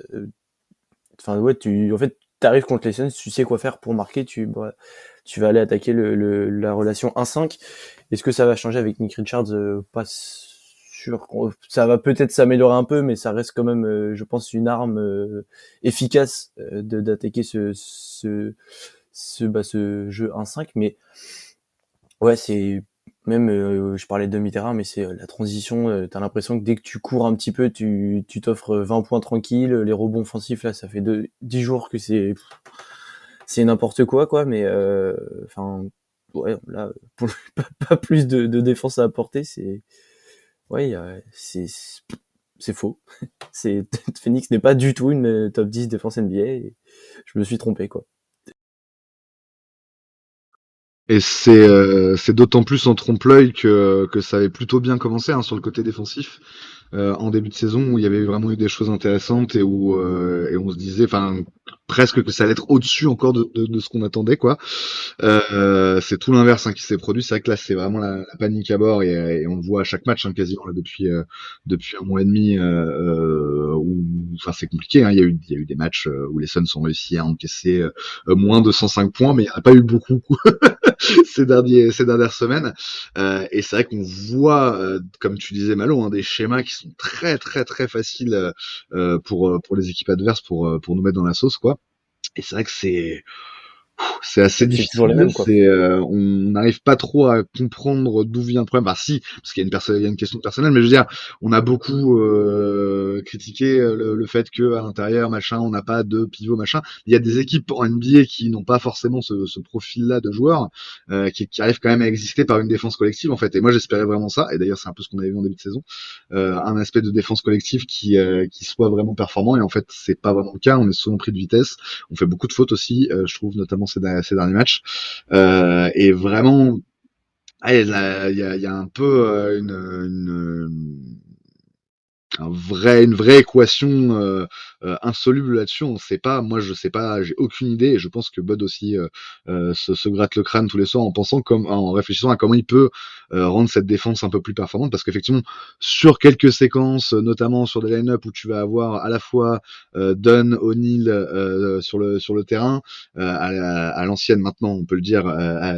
T'arrives contre les Suns, tu sais quoi faire pour marquer, tu vas aller attaquer la relation 1-5. Est-ce que ça va changer avec Nick Richards? Pas sûr. Ça va peut-être s'améliorer un peu, mais ça reste quand même, je pense, une arme efficace d'attaquer ce jeu 1-5. Mais ouais, c'est même, je parlais de demi-terrain, mais c'est la transition. T'as l'impression que dès que tu cours un petit peu, tu t'offres 20 points tranquilles. Les rebonds offensifs, là, ça fait 10 jours que c'est n'importe quoi. Mais ouais, là, pas plus de défense à apporter. C'est faux. Phoenix n'est pas du tout une top 10 défense NBA. Et je me suis trompé, quoi. Et c'est d'autant plus en trompe-l'œil que ça avait plutôt bien commencé sur le côté défensif en début de saison où il y avait vraiment eu des choses intéressantes et où et on se disait presque que ça allait être au-dessus encore de ce qu'on attendait, quoi. C'est tout l'inverse qui s'est produit. C'est vrai que là c'est vraiment la panique à bord et on le voit à chaque match quasiment là, depuis un mois et demi où c'est compliqué. Il y a eu des matchs où les Suns ont réussi à encaisser moins de 105 points, mais il n'y en a pas eu beaucoup. ces dernières semaines, et c'est vrai qu'on voit, comme tu disais Malo, des schémas qui sont très très très faciles pour les équipes adverses pour nous mettre dans la sauce, quoi. Et c'est vrai que c'est assez difficile. Toujours les mêmes, quoi. On n'arrive pas trop à comprendre d'où vient le problème. Si, parce qu'il y a une question personnelle, mais je veux dire, on a beaucoup critiqué le fait que à l'intérieur, on n'a pas de pivot, machin. Il y a des équipes en NBA qui n'ont pas forcément ce profil-là de joueurs, qui arrivent quand même à exister par une défense collective, en fait. Et moi, j'espérais vraiment ça. Et d'ailleurs, c'est un peu ce qu'on avait vu en début de saison, un aspect de défense collective qui soit vraiment performant. Et en fait, c'est pas vraiment le cas. On est souvent pris de vitesse. On fait beaucoup de fautes aussi, je trouve, notamment ces derniers matchs, et vraiment il y a un peu une vraie équation insoluble là-dessus. On sait pas, moi je sais pas, j'ai aucune idée, et je pense que Bud aussi se gratte le crâne tous les soirs en réfléchissant à comment il peut rendre cette défense un peu plus performante, parce qu'effectivement sur quelques séquences, notamment sur des line-up où tu vas avoir à la fois Dunn, O'Neal sur le terrain, à l'ancienne maintenant on peut le dire,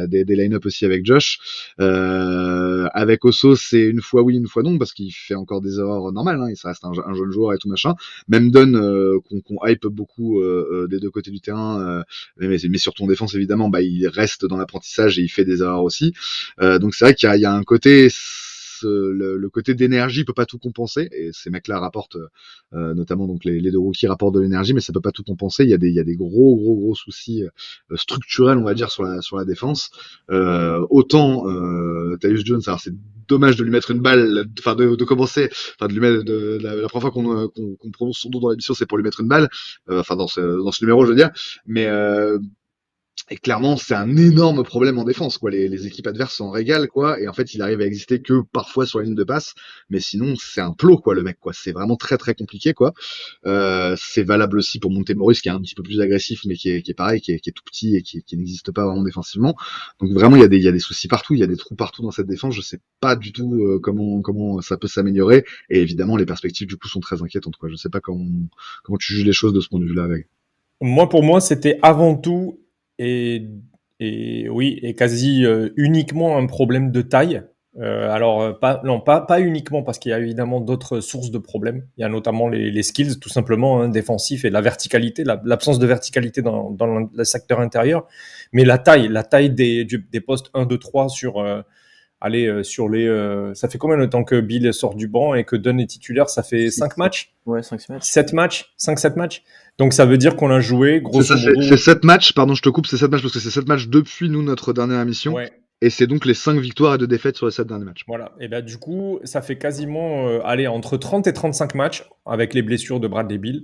des line-up aussi avec Josh, avec Osso c'est une fois oui une fois non, parce qu'il fait encore des erreurs normales, ça reste un jeune joueur et tout machin. Même Dunn, qu'on hype beaucoup des deux côtés du terrain, mais surtout en défense évidemment, il reste dans l'apprentissage et il fait des erreurs aussi. Donc c'est vrai qu'il y a un côté, le côté d'énergie peut pas tout compenser, et ces mecs-là rapportent, notamment donc les deux rookies rapportent de l'énergie, mais ça peut pas tout compenser. Il y a des gros soucis structurels, on va dire, sur la défense. Autant Tyus Jones, alors c'est dommage de lui mettre une balle, enfin de commencer, enfin de lui mettre la première fois qu'on prononce son nom dans l'émission, c'est pour lui mettre une balle, enfin dans ce numéro, je veux dire, mais et clairement, c'est un énorme problème en défense, quoi. Les équipes adverses s'en régalent, quoi. Et en fait, il arrive à exister que parfois sur la ligne de passe, mais sinon, c'est un plot, quoi, le mec, quoi. C'est vraiment très très compliqué, quoi. C'est valable aussi pour Monte-Morris, qui est un petit peu plus agressif, mais qui est pareil, qui est tout petit et qui n'existe pas vraiment défensivement. Donc vraiment, il y a des soucis partout, il y a des trous partout dans cette défense. Je sais pas du tout comment ça peut s'améliorer. Et évidemment, les perspectives du coup sont très inquiétantes, quoi. Je sais pas comment tu juges les choses de ce point de vue-là, avec. Pour moi, c'était avant tout et quasi uniquement un problème de taille. Pas uniquement, parce qu'il y a évidemment d'autres sources de problèmes. Il y a notamment les skills, tout simplement, défensifs, et la verticalité, l'absence de verticalité dans le secteur intérieur. Mais la taille des postes 1, 2, 3 sur ça fait combien de temps que Bill sort du banc et que Dunn est titulaire? Ça fait 5 matchs? Ouais, 5 matchs. 7 matchs? 5-7 matchs? Donc ça veut dire qu'on a joué, grosso modo... C'est 7 matchs, pardon, je te coupe, c'est 7 matchs parce que c'est 7 matchs depuis notre dernière émission. Ouais. Et c'est donc les 5 victoires et 2 défaites sur les 7 derniers matchs. Voilà. Et du coup, ça fait quasiment entre 30 et 35 matchs, avec les blessures de Bradley Beal,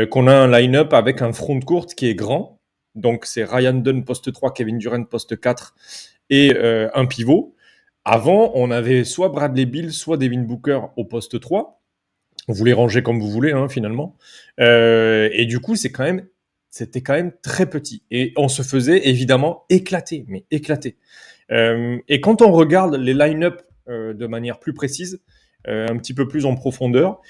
qu'on a un line-up avec un front court qui est grand. Donc c'est Ryan Dunn poste 3, Kevin Durant poste 4 et un pivot. Avant, on avait soit Bradley Beal, soit Devin Booker au poste 3. Vous les rangez comme vous voulez, finalement. Et du coup, c'était quand même très petit. Et on se faisait évidemment éclater. Et quand on regarde les line-up de manière plus précise, un petit peu plus en profondeur,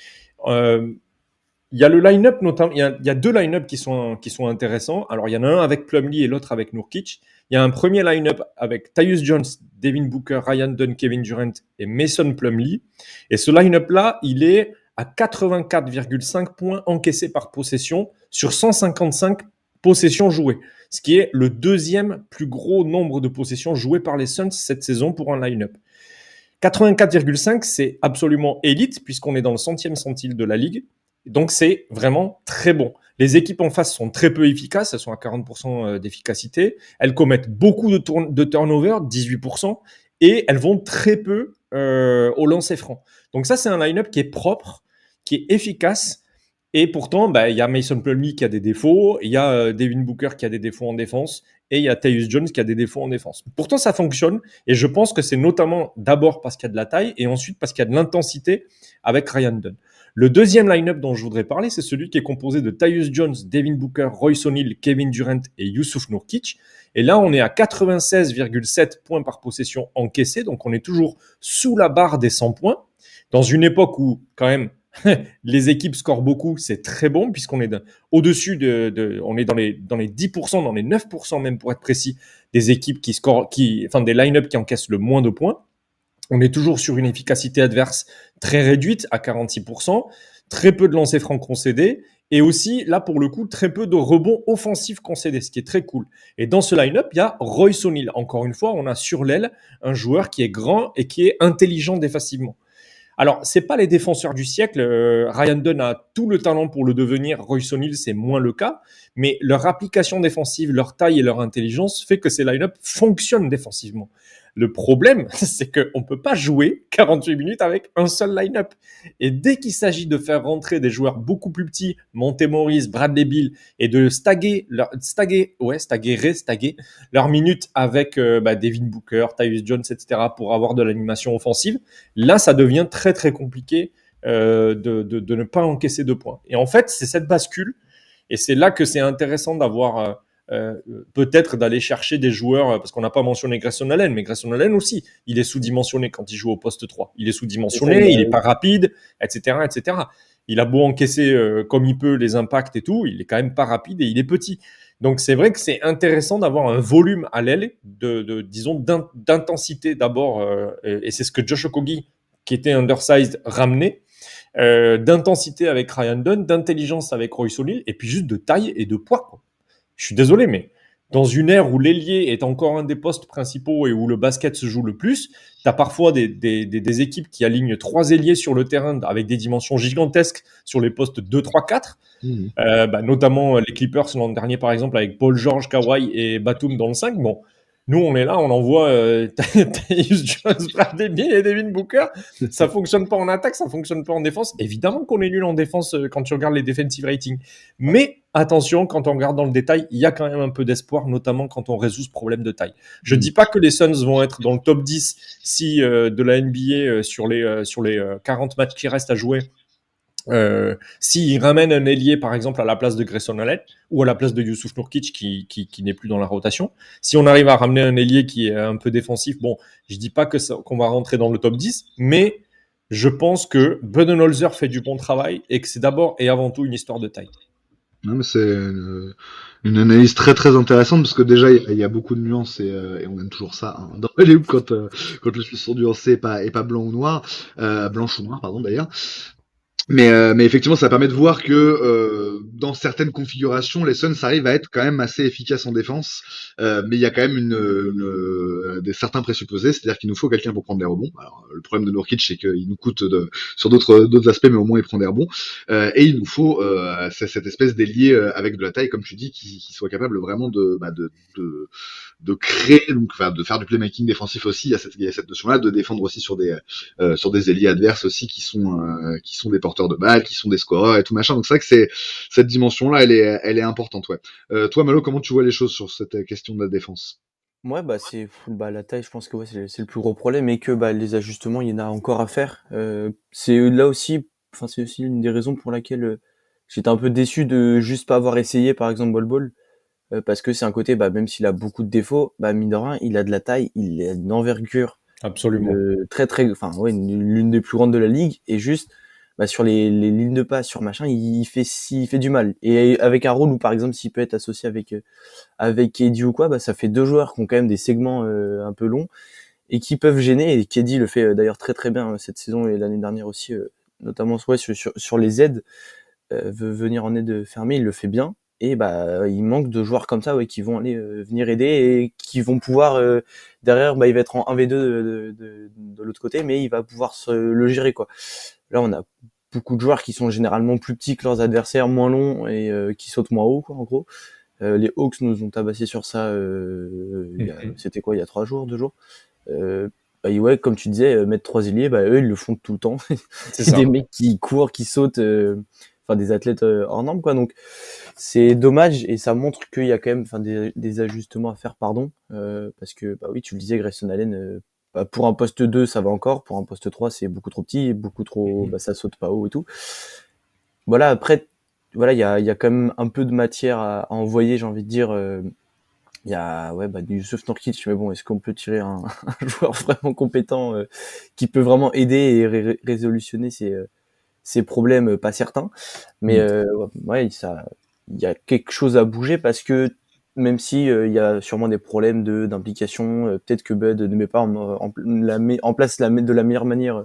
il y a le line-up, notamment, il y a deux line-up qui sont intéressants. Alors, il y en a un avec Plumlee et l'autre avec Nurkic. Il y a un premier line-up avec Tyus Jones, Devin Booker, Ryan Dunn, Kevin Durant et Mason Plumlee. Et ce line-up-là, il est à 84,5 points encaissés par possession sur 155 possessions jouées, ce qui est le deuxième plus gros nombre de possessions jouées par les Suns cette saison pour un line-up. 84,5, c'est absolument élite, puisqu'on est dans le 100e centile de la ligue. Donc, c'est vraiment très bon. Les équipes en face sont très peu efficaces. Elles sont à 40% d'efficacité. Elles commettent beaucoup de turnovers, 18%. Et elles vont très peu au lancer franc. Donc ça, c'est un line-up qui est propre, qui est efficace. Et pourtant, il y a Mason Plumlee qui a des défauts. Il y a Devin Booker qui a des défauts en défense. Et il y a Tyus Jones qui a des défauts en défense. Pourtant, ça fonctionne. Et je pense que c'est notamment d'abord parce qu'il y a de la taille et ensuite parce qu'il y a de l'intensité avec Ryan Dunn. Le deuxième line-up dont je voudrais parler, c'est celui qui est composé de Tyus Jones, Devin Booker, Royce O'Neal, Kevin Durant et Yusuf Nurkic. Et là, on est à 96,7 points par possession encaissés. Donc, on est toujours sous la barre des 100 points. Dans une époque où, quand même, les équipes scorent beaucoup, c'est très bon, puisqu'on est au-dessus on est dans les 10%, dans les 9% même pour être précis, des équipes des line-up qui encaissent le moins de points. On est toujours sur une efficacité adverse très réduite, à 46%, très peu de lancers francs concédés, et aussi, là, pour le coup, très peu de rebonds offensifs concédés, ce qui est très cool. Et dans ce line-up, il y a Royce O'Neal. Encore une fois, on a sur l'aile un joueur qui est grand et qui est intelligent défensivement. Alors, c'est pas les défenseurs du siècle. Ryan Dunn a tout le talent pour le devenir. Royce O'Neal, c'est moins le cas. Mais leur application défensive, leur taille et leur intelligence fait que ces line-up fonctionnent défensivement. Le problème, c'est qu'on ne peut pas jouer 48 minutes avec un seul line-up. Et dès qu'il s'agit de faire rentrer des joueurs beaucoup plus petits, Monte-Morris, Bradley Beal, et de stagger leurs minutes avec Devin Booker, Tyus Jones, etc., pour avoir de l'animation offensive, là, ça devient très, très compliqué de ne pas encaisser de points. Et en fait, c'est cette bascule, et c'est là que c'est intéressant d'avoir... peut-être d'aller chercher des joueurs, parce qu'on n'a pas mentionné Grayson Allen, mais Grayson Allen aussi, il est sous-dimensionné quand il joue au poste 3. Il est sous-dimensionné, il n'est pas rapide, etc., etc. Il a beau encaisser comme il peut les impacts et tout, il est quand même pas rapide et il est petit. Donc c'est vrai que c'est intéressant d'avoir un volume à l'aile, disons d'intensité d'abord, et c'est ce que Josh Okogie, qui était undersized, ramenait. d'intensité avec Ryan Dunn, d'intelligence avec Royce O'Neal, et puis juste de taille et de poids, quoi. Je suis désolé, mais dans une ère où l'ailier est encore un des postes principaux et où le basket se joue le plus, tu as parfois des équipes qui alignent 3 ailiers sur le terrain avec des dimensions gigantesques sur les postes 2, 3, 4. Notamment les Clippers l'an dernier, par exemple, avec Paul George, Kawhi et Batum dans le 5. Bon, nous, on est là, on envoie Tyus Jones, Bradley Beal et Devin Booker. Ça fonctionne pas en attaque, ça fonctionne pas en défense. Évidemment qu'on est nul en défense quand tu regardes les defensive ratings. Mais attention, quand on regarde dans le détail, il y a quand même un peu d'espoir, notamment quand on résout ce problème de taille. Je dis pas que les Suns vont être dans le top 10 si de la NBA sur les 40 matchs qui restent à jouer. S'il ramène un ailier par exemple à la place de Grayson Allen ou à la place de Yusuf Nurkic qui n'est plus dans la rotation, si on arrive à ramener un ailier qui est un peu défensif, bon, je dis pas qu'on va rentrer dans le top 10, mais je pense que Budenholzer fait du bon travail et que c'est d'abord et avant tout une histoire de taille. Non, mais c'est une analyse très très intéressante parce que déjà il y a beaucoup de nuances et on aime toujours ça hein, dans les hoops quand les choses sont nuancées et pas blanc ou noir, blanche ou noir pardon d'ailleurs. Mais effectivement, ça permet de voir que dans certaines configurations, les Suns arrivent à être quand même assez efficaces en défense. Mais il y a quand même des certains présupposés, c'est-à-dire qu'il nous faut quelqu'un pour prendre des rebonds. Alors, le problème de Nurkic, c'est qu'il nous coûte sur d'autres aspects, mais au moins il prend des rebonds. Et il nous faut cette espèce d'ailier avec de la taille, comme tu dis, qui soit capable vraiment de créer, donc enfin de faire du playmaking défensif aussi. Il y a cette notion-là de défendre aussi sur des ailiers adverses aussi qui sont des porteurs de balles, qui sont des scoreurs et tout machin. Donc c'est vrai que cette dimension-là, elle est importante, ouais. Toi, Malo, comment tu vois les choses sur cette question de la défense? Ouais, la taille, je pense que ouais, c'est le plus gros problème et que les ajustements, il y en a encore à faire. C'est là aussi, enfin c'est aussi une des raisons pour laquelle j'étais un peu déçu de juste pas avoir essayé par exemple Bol Bol. Parce que c'est un côté, même s'il a beaucoup de défauts, mine de rien, il a de la taille, il a une envergure Absolument. très très, enfin ouais, l'une des plus grandes de la ligue, et juste sur les lignes de passe, sur machin, il fait du mal. Et avec un rôle où par exemple s'il peut être associé avec KD ou quoi, ça fait 2 joueurs qui ont quand même des segments un peu longs et qui peuvent gêner. Et KD le fait d'ailleurs très très bien cette saison et l'année dernière aussi, notamment sur les aides, venir en aide fermée, il le fait bien. Et il manque de joueurs comme ça qui vont aller venir aider et qui vont pouvoir derrière il va être en 1v2 de l'autre côté, mais il va pouvoir le gérer quoi. Là on a beaucoup de joueurs qui sont généralement plus petits que leurs adversaires, moins longs et qui sautent moins haut quoi en gros. Les Hawks nous ont tabassé sur ça c'était quoi, il y a 3 jours, 2 jours. Ouais, comme tu disais, mettre 3 ailiers, eux ils le font tout le temps. C'est des mecs qui courent, qui sautent, des athlètes hors normes quoi. Donc c'est dommage et ça montre qu'il y a quand même des ajustements à faire, parce que oui, tu le disais, Grayson Allen, pour un poste 2 ça va encore, pour un poste 3 c'est beaucoup trop petit, beaucoup trop, ça saute pas haut et tout. Voilà, après il y a quand même un peu de matière à envoyer, j'ai envie de dire. Il y a du Yusuf Nurkic, mais bon, est-ce qu'on peut tirer un joueur vraiment compétent qui peut vraiment aider et résolutionner ces problèmes? Pas certains, mais il y a quelque chose à bouger parce que même si il y a sûrement des problèmes d'implication, peut-être que Bud ne met pas en place de la meilleure manière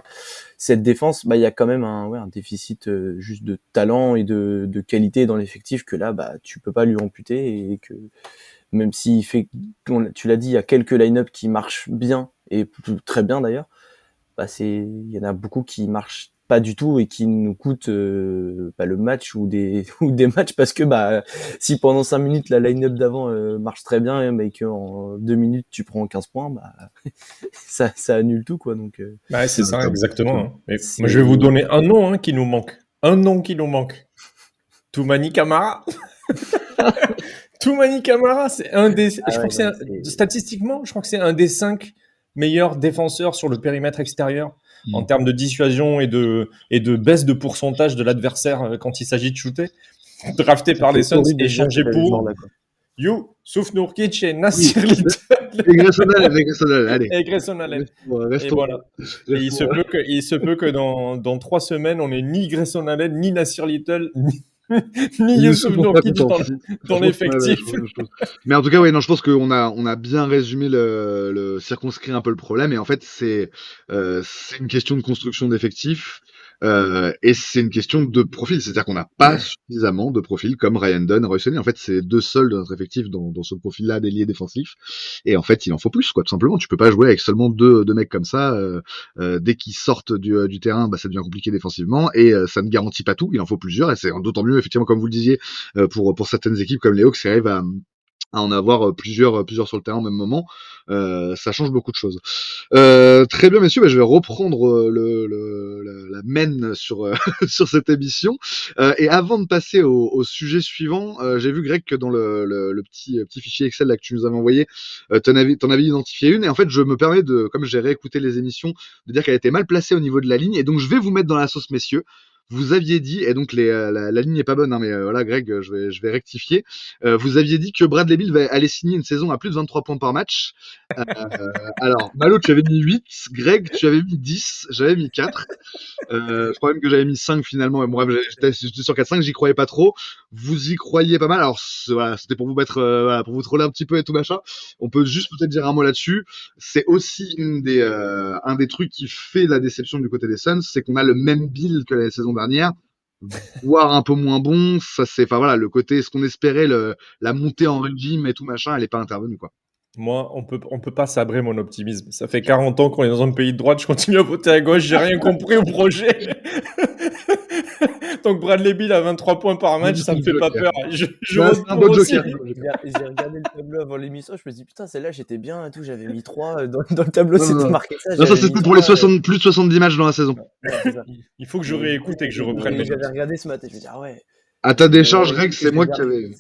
cette défense, il y a quand même un déficit juste de talent et de qualité dans l'effectif que là tu peux pas lui amputer, et que même s'il fait, tu l'as dit, il y a quelques line-up qui marchent bien et très bien d'ailleurs, il y en a beaucoup qui marchent pas du tout et qui nous coûtent le match ou des matchs, parce que si pendant 5 minutes la line-up d'avant marche très bien, mais qu'en 2 minutes tu prends 15 points, ça annule tout quoi. Donc c'est ça exactement. Mais moi je vais vous donner un nom qui nous manque. Toumani Camara. Toumani Camara, c'est un des. Statistiquement, je crois que c'est un des 5 meilleurs défenseurs sur le périmètre extérieur en termes de dissuasion et de baisse de pourcentage de l'adversaire quand il s'agit de shooter. Drafté par les Suns, échangé pour Yusuf Nurkic et Nassir Little. Et Grayson Allen. Et voilà. Et il se peut que dans 3 semaines, on n'ait ni Grayson Allen, ni Nassir Little, ni Yusuf Nurkic dans l'effectif. Mais en tout cas, je pense qu'on a bien résumé circonscrit un peu le problème. Et en fait, c'est une question de construction d'effectifs. Et c'est une question de profil, c'est-à-dire qu'on n'a pas suffisamment de profils comme Ryan Dunn, Roy Sonny. En fait, c'est 2 seuls de notre effectif dans ce profil-là d'ailier défensif. Et en fait, il en faut plus, quoi, tout simplement. Tu peux pas jouer avec seulement deux mecs comme ça. Dès qu'ils sortent du terrain, bah, ça devient compliqué défensivement et ça ne garantit pas tout. Il en faut plusieurs et c'est d'autant mieux, effectivement, comme vous le disiez, pour certaines équipes comme les Hawks qui arrivent à en avoir plusieurs sur le terrain au même moment, ça change beaucoup de choses. Très bien, messieurs, bah, je vais reprendre la main sur sur cette émission. Et avant de passer au sujet suivant, j'ai vu Greg que dans le petit fichier Excel là que tu nous avais envoyé, t'en avais identifié une. Et en fait, je me permets de, comme j'ai réécouté les émissions, de dire qu'elle était mal placée au niveau de la ligne. Et donc, je vais vous mettre dans la sauce, messieurs. Vous aviez dit, et donc la ligne n'est pas bonne, hein, mais voilà, Greg, je vais rectifier. Vous aviez dit que Bradley Beal allait signer une saison à plus de 23 points par match. Alors, Malo, tu avais mis 8, Greg, tu avais mis 10, j'avais mis 4. Je crois même que j'avais mis 5 finalement. Bref, j'étais sur 4-5, j'y croyais pas trop. Vous y croyez pas mal. Alors, voilà, c'était pour vous mettre, voilà, pour vous troller un petit peu et tout machin. On peut juste peut-être dire un mot là-dessus. C'est aussi un des trucs qui fait la déception du côté des Suns, c'est qu'on a le même build que la saison dernière, voire un peu moins bon. Ça, c'est, enfin voilà, le côté, ce qu'on espérait, la montée en régime et tout machin, elle est pas intervenue, quoi. Moi, on peut pas sabrer mon optimisme. Ça fait 40 ans qu'on est dans un pays de droite, je continue à voter à gauche, j'ai rien compris au projet. Donc Bradley Beal à 23 points par match, ça me fait pas peur. Je Ouais, vote c'est un pour bon aussi. joker. J'ai regardé le tableau avant l'émission, je me dis putain, celle-là j'étais bien et tout, j'avais mis 3 dans le tableau, Non, c'était non. marqué ça. Non, ça J'avais mis c'était pour les 3, 60, plus de 70 matchs dans la saison. voilà, c'est ça. Il faut que je réécoute et que je reprenne mes J'avais notes. regardé ce matin, je me dis ah ouais. À ta décharge, Et Greg, c'est je moi l'ai qui gardé. avais.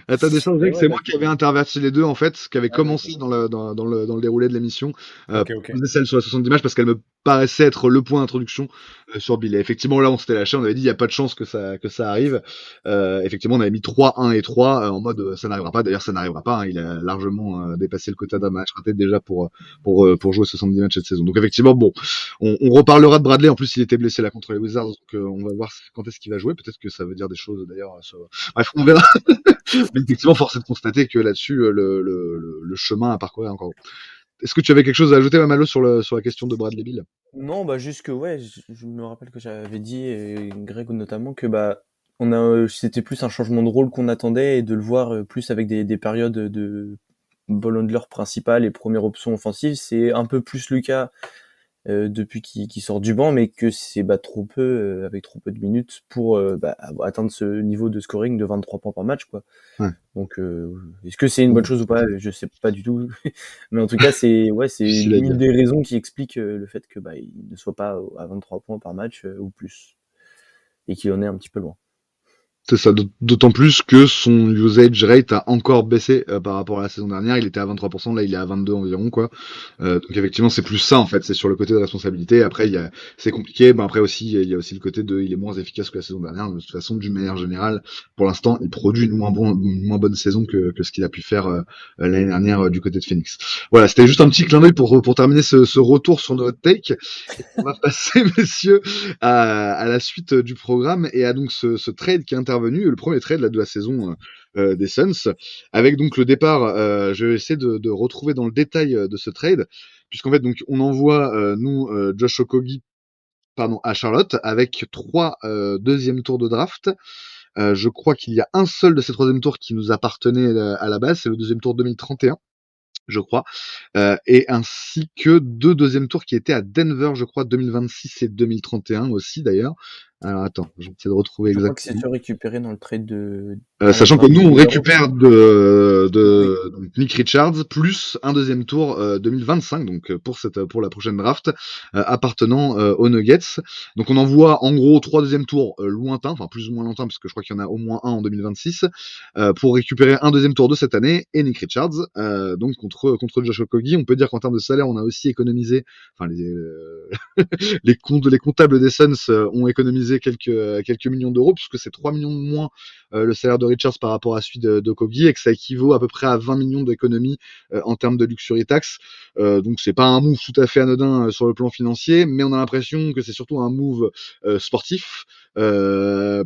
À ta décharge, Et Greg, ouais, c'est bah, moi qui avais interverti les deux, en fait, qui avait ah, ok. commencé dans le déroulé de l'émission. Ok. Posé celle sur la 70 matchs parce qu'elle me paraissait être le point d'introduction sur Bill. Et effectivement, là, on s'était lâché, on avait dit, il n'y a pas de chance que ça arrive. Effectivement, on avait mis 3, 1 et 3 en mode, ça n'arrivera pas. D'ailleurs, ça n'arrivera pas, hein. Il a largement dépassé le quota d'un match raté déjà pour jouer 70 matchs cette saison. Donc, effectivement, bon, on reparlera de Bradley. En plus, il était blessé là contre les Wizards, donc on va voir quand est-ce qu'il va jouer. Peut-être que ça veut dire des choses d'ailleurs. Bref, on verra. Mais effectivement, force est de constater que là-dessus, le chemin à parcourir est encore long. Est-ce que tu avais quelque chose à ajouter, Mamalo, sur la question de Bradley Beal? Non, bah juste que ouais, je me rappelle que j'avais dit, et Greg notamment, que bah c'était plus un changement de rôle qu'on attendait et de le voir plus avec des périodes de ball handler principal et première option offensive. C'est un peu plus le cas depuis qu'il sort du banc, mais que c'est trop peu, avec trop peu de minutes pour atteindre ce niveau de scoring de 23 points par match, quoi. Ouais. Donc, est-ce que c'est une bonne chose ou pas? Je sais pas du tout. Mais en tout cas, c'est Difficile à dire. une des raisons qui explique le fait que il ne soit pas à 23 points par match ou plus, et qu'il en est un petit peu loin. C'est ça, d'autant plus que son usage rate a encore baissé par rapport à la saison dernière. Il était à 23%, là il est à 22 environ, quoi. Donc effectivement, c'est plus ça en fait, c'est sur le côté de responsabilité. Après, c'est compliqué. Ben après aussi, il y a aussi le côté de, il est moins efficace que la saison dernière. Mais de toute façon, d'une manière générale, pour l'instant, il produit une moins bonne saison que ce qu'il a pu faire l'année dernière du côté de Phoenix. Voilà, c'était juste un petit clin d'œil pour terminer ce retour sur notre take. On va passer, messieurs, à la suite du programme et à donc ce trade qui est intervenu, le premier trade là, de la saison des Suns, avec donc le départ, je vais essayer de retrouver dans le détail de ce trade, puisqu'en fait donc on envoie Josh Okogie à Charlotte avec 3 deuxièmes tours de draft. Je crois qu'il y a un seul de ces troisième tours qui nous appartenait à la base, c'est le deuxième tour 2031. Je crois, et ainsi que 2 deuxièmes tours qui étaient à Denver, je crois, 2026 et 2031 aussi d'ailleurs. Alors attends, je vais essayer de retrouver Je crois que exactement. c'est récupéré dans le trade de Sachant que nous, on Denver. récupère donc Nick Richards plus un deuxième tour 2025, donc pour la prochaine draft, appartenant aux Nuggets. Donc on envoie en gros 3 deuxièmes tours lointains, enfin plus ou moins lointains, parce que je crois qu'il y en a au moins un en 2026, pour récupérer un deuxième tour de cette année et Nick Richards, donc contre Josh Okogie. On peut dire qu'en termes de salaire, on a aussi économisé, enfin les comptables des Suns ont économisé quelques millions d'euros, puisque c'est 3 millions de moins le salaire de Richards par rapport à celui de Kogi, et que ça équivaut à peu près à 20 millions d'économies en termes de luxury tax. Donc c'est pas un move tout à fait anodin sur le plan financier, mais on a l'impression que c'est surtout un move sportif,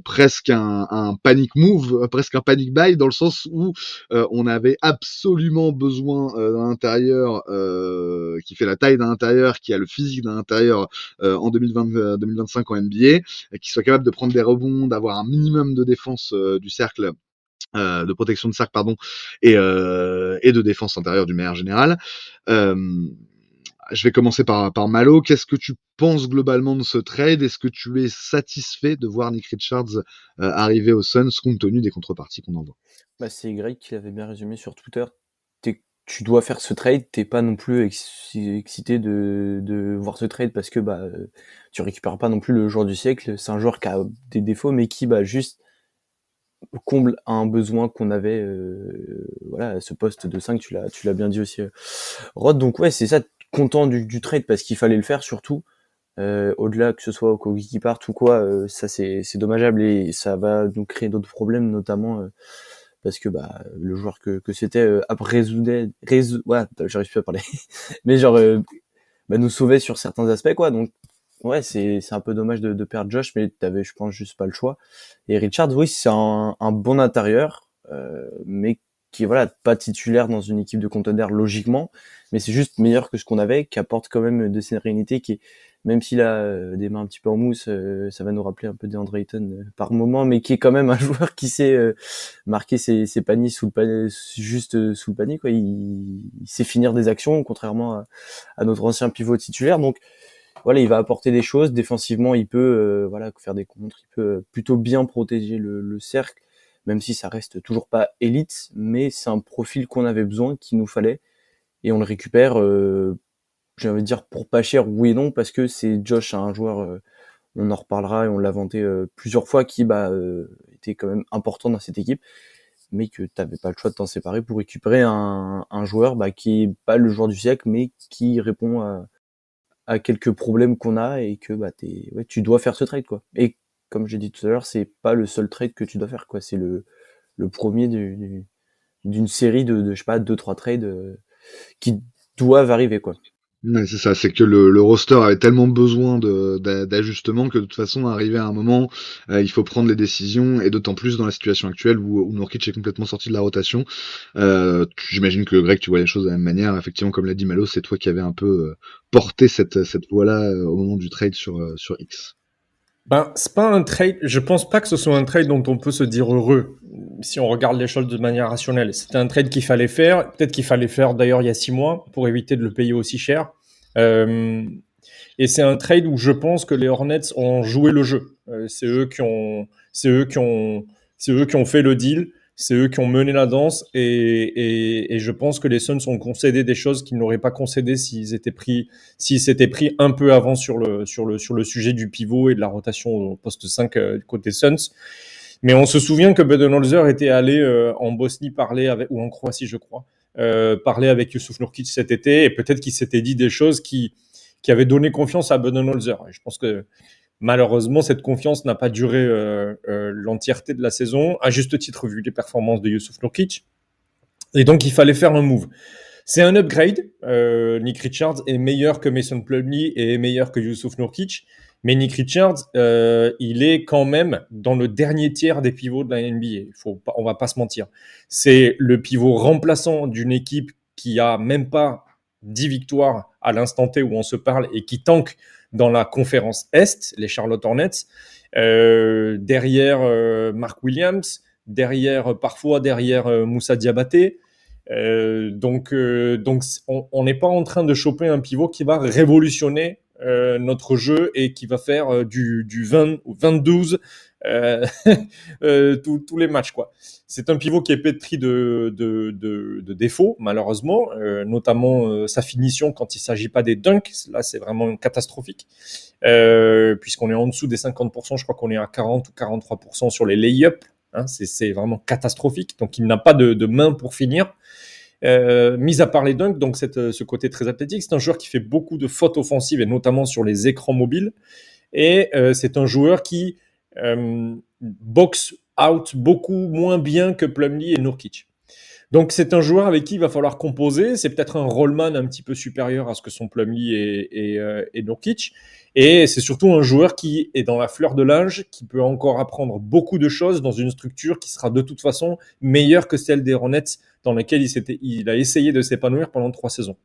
presque un panic move, presque un panic buy, dans le sens où on avait absolument besoin d'un intérieur qui fait la taille d'un intérieur, qui a le physique d'un intérieur en 2025 en NBA, qui soit capable de prendre des rebonds, d'avoir un minimum de défense du cercle, de protection de cercle, pardon, et de défense intérieure d'une manière générale. Je vais commencer par Malo. Qu'est-ce que tu penses globalement de ce trade? Est-ce que tu es satisfait de voir Nick Richards arriver aux Suns compte tenu des contreparties qu'on en voit? Bah, c'est Greg qui l'avait bien résumé sur Twitter. Tu dois faire ce trade, t'es pas non plus excité de voir ce trade parce que tu récupères pas non plus le joueur du siècle. C'est un joueur qui a des défauts, mais qui juste comble un besoin qu'on avait. Voilà, ce poste de 5, tu l'as bien dit aussi, Rod. Donc ouais, c'est ça, content du trade parce qu'il fallait le faire surtout. Au-delà que ce soit au Kogi qui parte ou quoi, ça c'est dommageable et ça va nous créer d'autres problèmes, notamment parce que le joueur que c'était après ouais, j'arrive plus à parler, mais genre nous sauvait sur certains aspects, quoi. Donc ouais, c'est un peu dommage de perdre Josh, mais t'avais, je pense, juste pas le choix. Et Richards, oui, c'est un bon intérieur, mais qui est voilà pas titulaire dans une équipe de contender logiquement, mais c'est juste meilleur que ce qu'on avait, qui apporte quand même de sérénité, qui est, même s'il a des mains un petit peu en mousse, ça va nous rappeler un peu DeAndre Ayton par moment, mais qui est quand même un joueur qui sait marquer ses paniers sous le panier, juste sous le panier, quoi. Il sait finir des actions, contrairement à notre ancien pivot titulaire. Donc voilà, il va apporter des choses. Défensivement, il peut voilà faire des contres, il peut plutôt bien protéger le cercle, même si ça reste toujours pas élite, mais c'est un profil qu'on avait besoin, qu'il nous fallait, et on le récupère, j'ai envie de dire pour pas cher, oui et non, parce que c'est Josh, un joueur, on en reparlera et on l'a vanté plusieurs fois, qui était quand même important dans cette équipe, mais que t'avais pas le choix de t'en séparer pour récupérer un joueur qui est pas le joueur du siècle, mais qui répond à quelques problèmes qu'on a, et que tu dois faire ce trade, quoi. Et comme j'ai dit tout à l'heure, c'est pas le seul trade que tu dois faire, quoi. C'est le premier d'une série de je sais pas, 2-3 trades qui doivent arriver, quoi. Ouais, c'est ça, c'est que le roster avait tellement besoin d'ajustements que de toute façon, arrivé à un moment, il faut prendre les décisions, et d'autant plus dans la situation actuelle où Nurkic est complètement sorti de la rotation. J'imagine que Greg, tu vois les choses de la même manière. Effectivement, comme l'a dit Malo, c'est toi qui avais un peu porté cette voie-là au moment du trade sur X. C'est pas un trade. Je pense pas que ce soit un trade dont on peut se dire heureux si on regarde les choses de manière rationnelle. C'était un trade qu'il fallait faire. Peut-être qu'il fallait faire d'ailleurs il y a 6 mois pour éviter de le payer aussi cher. Et c'est un trade où je pense que les Hornets ont joué le jeu. C'est eux qui ont fait le deal. C'est eux qui ont mené la danse, et je pense que les Suns ont concédé des choses qu'ils n'auraient pas concédé s'ils s'étaient pris un peu avant sur le sujet du pivot et de la rotation au poste 5 côté Suns. Mais on se souvient que Budenholzer était allé en Bosnie ou en Croatie, je crois, parler avec Jusuf Nurkic cet été, et peut-être qu'il s'était dit des choses qui avaient donné confiance à Budenholzer. Et je pense que malheureusement, cette confiance n'a pas duré l'entièreté de la saison, à juste titre vu les performances de Jusuf Nurkic. Et donc, il fallait faire un move. C'est un upgrade. Nick Richards est meilleur que Mason Plumlee et est meilleur que Jusuf Nurkic. Mais Nick Richards, il est quand même dans le dernier tiers des pivots de la NBA. On va pas se mentir. C'est le pivot remplaçant d'une équipe qui a même pas 10 victoires à l'instant T où on se parle, et qui tank dans la conférence Est, les Charlotte Hornets, derrière Mark Williams, parfois derrière Moussa Diabaté. Donc on n'est pas en train de choper un pivot qui va révolutionner notre jeu et qui va faire du 20 ou 22 tous les matchs, quoi. C'est un pivot qui est pétri de défauts, malheureusement, notamment sa finition quand il ne s'agit pas des dunks. Là, c'est vraiment catastrophique, puisqu'on est en dessous des 50%. Je crois qu'on est à 40 ou 43% sur les lay-ups. Hein, c'est vraiment catastrophique. Donc, il n'a pas de main pour finir. Mis à part les dunks, donc ce côté très athlétique, c'est un joueur qui fait beaucoup de fautes offensives, et notamment sur les écrans mobiles. Et c'est un joueur qui boxe out beaucoup moins bien que Plumlee et Nurkic. Donc c'est un joueur avec qui il va falloir composer. C'est peut-être un rollman un petit peu supérieur à ce que sont Plumlee et Nurkic. Et c'est surtout un joueur qui est dans la fleur de l'âge, qui peut encore apprendre beaucoup de choses dans une structure qui sera de toute façon meilleure que celle des Hornets dans laquelle il a essayé de s'épanouir pendant 3 saisons.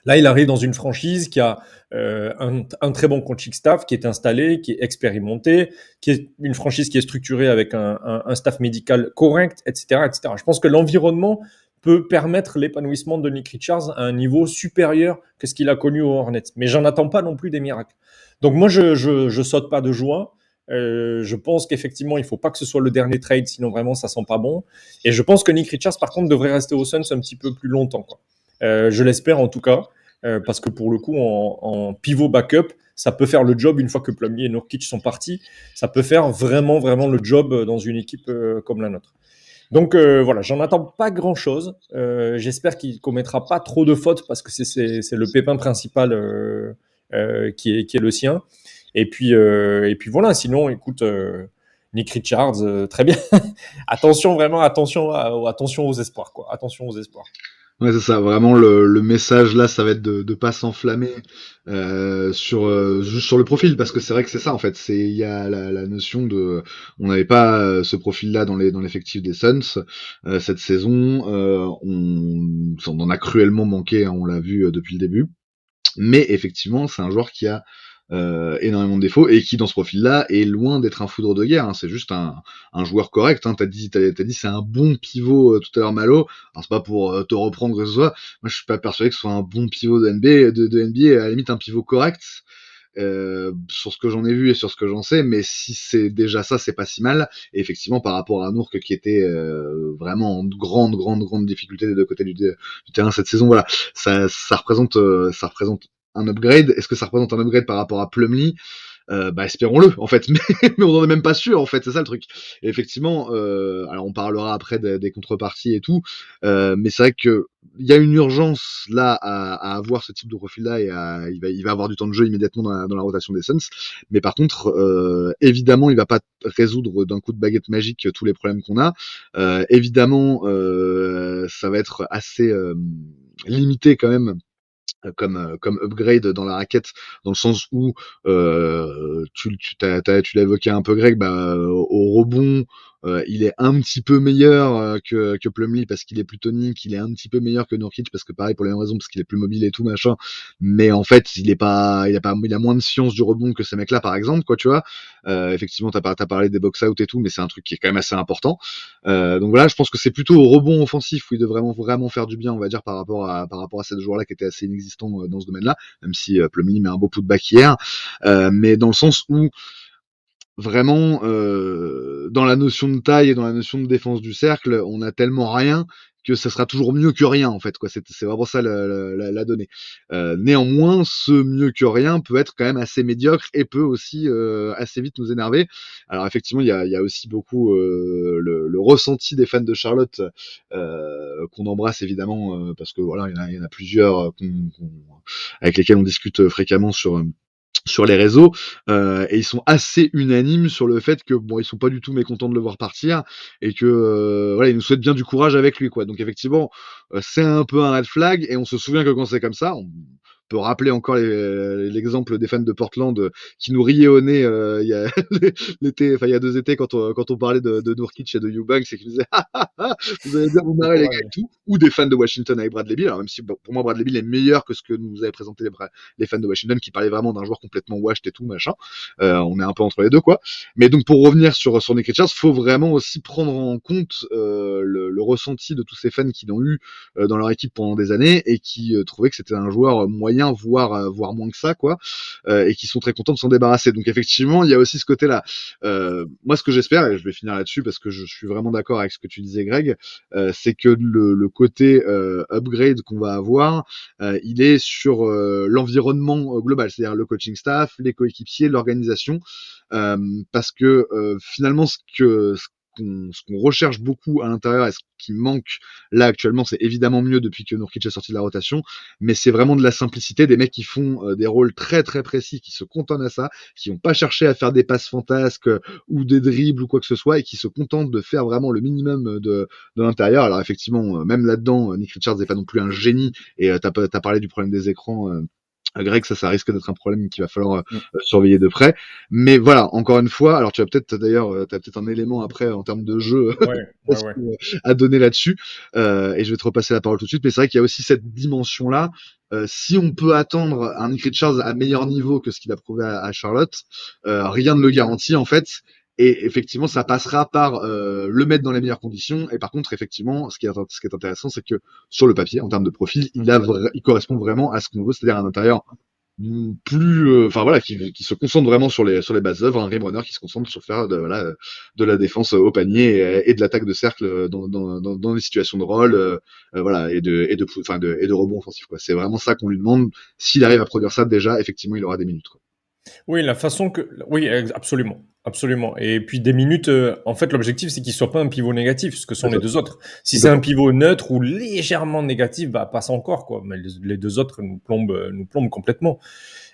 Là, il arrive dans une franchise qui a un très bon coaching staff, qui est installé, qui est expérimenté, qui est une franchise qui est structurée avec un staff médical correct, etc., etc. Je pense que l'environnement peut permettre l'épanouissement de Nick Richards à un niveau supérieur que ce qu'il a connu aux Hornets. Mais j'en attends pas non plus des miracles. Donc moi, je saute pas de joie. Je pense qu'effectivement, il faut pas que ce soit le dernier trade, sinon vraiment, ça sent pas bon. Et je pense que Nick Richards, par contre, devrait rester aux Suns un petit peu plus longtemps, quoi. Je l'espère en tout cas, parce que pour le coup, en pivot backup, ça peut faire le job une fois que Plumlee et Nurkic sont partis. Ça peut faire vraiment, vraiment le job dans une équipe comme la nôtre. Donc voilà, j'en attends pas grand-chose. J'espère qu'il commettra pas trop de fautes parce que c'est le pépin principal qui est le sien. Et puis voilà, sinon, écoute, Nick Richards, très bien. Attention aux espoirs, quoi. Attention aux espoirs. Ouais, c'est ça. Vraiment, le message là, ça va être de pas s'enflammer juste sur le profil, parce que c'est vrai que c'est ça en fait. Il y a la notion de, on n'avait pas ce profil-là dans l'effectif des Suns cette saison. On en a cruellement manqué, hein, on l'a vu depuis le début. Mais effectivement, c'est un joueur qui a énormément de défauts et qui dans ce profil-là est loin d'être un foudre de guerre, hein. C'est juste un joueur correct, hein. T'as dit c'est un bon pivot tout à l'heure, Malo. Alors c'est pas pour te reprendre que ce soit. Moi je suis pas persuadé que ce soit un bon pivot de NBA, de NBA, à la limite un pivot correct. Sur ce que j'en ai vu et sur ce que j'en sais, mais si c'est déjà ça, c'est pas si mal. Et effectivement, par rapport à Nourk qui était vraiment en grande difficulté des deux côtés du terrain cette saison, voilà, ça représente un upgrade. Est-ce que ça représente un upgrade par rapport à Plumlee? Bah espérons-le en fait, mais on en est même pas sûr en fait, c'est ça le truc. Et effectivement, alors on parlera après des contreparties et tout, mais c'est vrai que il y a une urgence là à avoir ce type de profil-là et il va avoir du temps de jeu immédiatement dans la rotation des Suns. Mais par contre, évidemment, il va pas résoudre d'un coup de baguette magique tous les problèmes qu'on a. Évidemment, ça va être assez limité quand même comme upgrade dans la raquette, dans le sens où tu l'as évoqué un peu, Greg, bah au rebond il est un petit peu meilleur que Plumlee parce qu'il est plus tonique, il est un petit peu meilleur que Nurkic parce que pareil pour les mêmes raisons, parce qu'il est plus mobile et tout machin, mais en fait il a moins de science du rebond que ces mecs là par exemple, quoi, tu vois. Effectivement t'as parlé des box out et tout, mais c'est un truc qui est quand même assez important. Donc voilà, je pense que c'est plutôt au rebond offensif où il devrait vraiment faire du bien, on va dire, par rapport à ces deux joueurs-là qui étaient assez inexistants dans ce domaine-là, même si Plumlee met un beau putback hier, mais dans le sens où vraiment dans la notion de taille et dans la notion de défense du cercle, on a tellement rien que ça sera toujours mieux que rien en fait, quoi. C'est vraiment ça la donnée. Néanmoins, ce mieux que rien peut être quand même assez médiocre et peut aussi assez vite nous énerver. Alors effectivement, il y a aussi beaucoup le ressenti des fans de Charlotte qu'on embrasse évidemment parce que voilà, il y en a plusieurs avec lesquels on discute fréquemment sur les réseaux, et ils sont assez unanimes sur le fait que bon, ils sont pas du tout mécontents de le voir partir et que voilà, ils nous souhaitent bien du courage avec lui, quoi. Donc effectivement, c'est un peu un red flag et on se souvient que quand c'est comme ça, on peut rappeler encore l'exemple des fans de Portland qui nous riaient au nez il y a il y a 2 étés quand on parlait de Nurkic et de Eubanks et qu'ils disaient vous allez bien vous marrer les gars et tout, ou des fans de Washington avec Bradley Beal. Alors même si bon, pour moi Bradley Beal est meilleur que ce que nous avaient présenté les fans de Washington qui parlaient vraiment d'un joueur complètement washed et tout machin, on est un peu entre les deux, quoi. Mais donc pour revenir sur Nick Richards, faut vraiment aussi prendre en compte le ressenti de tous ces fans qui l'ont eu dans leur équipe pendant des années et qui trouvaient que c'était un joueur moyen, voire moins que ça, quoi, et qui sont très contents de s'en débarrasser. Donc effectivement, il y a aussi ce côté-là. Moi, ce que j'espère, et je vais finir là-dessus parce que je suis vraiment d'accord avec ce que tu disais, Greg, c'est que le côté upgrade qu'on va avoir, il est sur l'environnement global, c'est-à-dire le coaching staff, les coéquipiers, l'organisation, parce que finalement ce qu'on recherche beaucoup à l'intérieur et ce qui manque là actuellement, c'est évidemment mieux depuis que Nurkic est sorti de la rotation, mais c'est vraiment de la simplicité, des mecs qui font des rôles très très précis, qui se contentent à ça, qui n'ont pas cherché à faire des passes fantasques ou des dribbles ou quoi que ce soit, et qui se contentent de faire vraiment le minimum de l'intérieur. Alors effectivement, même là-dedans, Nick Richards n'est pas non plus un génie, et t'as parlé du problème des écrans. Greg, ça risque d'être un problème qu'il va falloir surveiller de près. Mais voilà, encore une fois, alors tu as peut-être d'ailleurs, t'as peut-être un élément après en termes de jeu à donner là-dessus, et je vais te repasser la parole tout de suite. Mais c'est vrai qu'il y a aussi cette dimension-là. Si on peut attendre un Nick Richards à meilleur niveau que ce qu'il a prouvé à Charlotte, rien ne le garantit en fait. Et effectivement, ça passera par le mettre dans les meilleures conditions. Et par contre, effectivement, ce qui est intéressant, c'est que sur le papier, en termes de profil, il correspond vraiment à ce qu'on veut, c'est-à-dire un intérieur plus, enfin voilà, qui se concentre vraiment sur les bases œuvres, un rim runner qui se concentre sur faire de la défense au panier et de l'attaque de cercle dans des situations de rôle, voilà, et de rebond offensif, quoi. C'est vraiment ça qu'on lui demande. S'il arrive à produire ça, déjà, effectivement, il aura des minutes, quoi. Oui, la façon que... Oui, absolument. Absolument. Et puis des minutes, en fait, l'objectif, c'est qu'il soit pas un pivot négatif, ce que sont les deux autres. Si c'est un pivot neutre ou légèrement négatif, bah, passe encore, quoi. Mais les deux autres nous plombent complètement.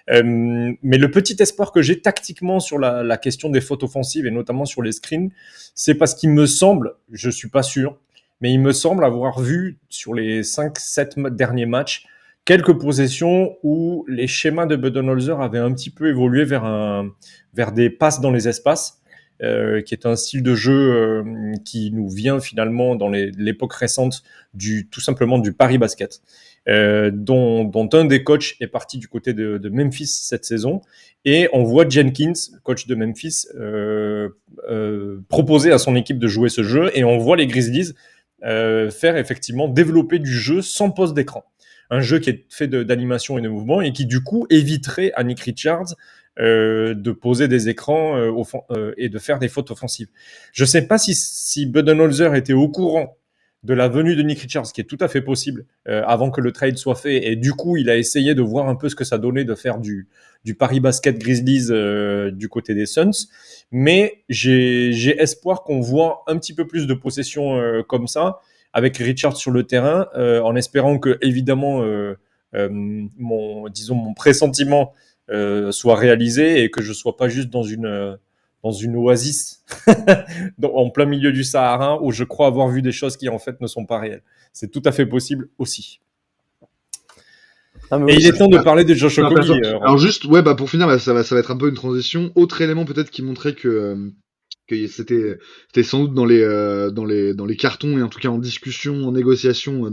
Mais le petit espoir que j'ai tactiquement sur la question des fautes offensives et notamment sur les screens, c'est parce qu'il me semble, je suis pas sûr, mais il me semble avoir vu sur les 5-7 derniers matchs quelques possessions où les schémas de Budenholzer avaient un petit peu évolué vers des passes dans les espaces, qui est un style de jeu qui nous vient finalement dans l'époque récente tout simplement du Paris Basket, dont un des coachs est parti du côté de Memphis cette saison, et on voit Jenkins, coach de Memphis, proposer à son équipe de jouer ce jeu, et on voit les Grizzlies faire effectivement développer du jeu sans poste d'écran. Un jeu qui est fait d'animation et de mouvement et qui du coup éviterait à Nick Richards de poser des écrans et de faire des fautes offensives. Je ne sais pas si Budenholzer était au courant de la venue de Nick Richards, qui est tout à fait possible, avant que le trade soit fait, et du coup il a essayé de voir un peu ce que ça donnait de faire du Paris Basket Grizzlies du côté des Suns, mais j'ai espoir qu'on voit un petit peu plus de possession comme ça, avec Richards sur le terrain, en espérant que, évidemment, mon pressentiment soit réalisé et que je sois pas juste dans une oasis en plein milieu du Sahara où je crois avoir vu des choses qui en fait ne sont pas réelles. C'est tout à fait possible aussi. Et il est temps de parler de Josh Okogie. Alors juste, ouais, bah pour finir, ça va être un peu une transition. Autre élément peut-être qui montrait que c'était sans doute dans les cartons, et en tout cas en discussion, en négociation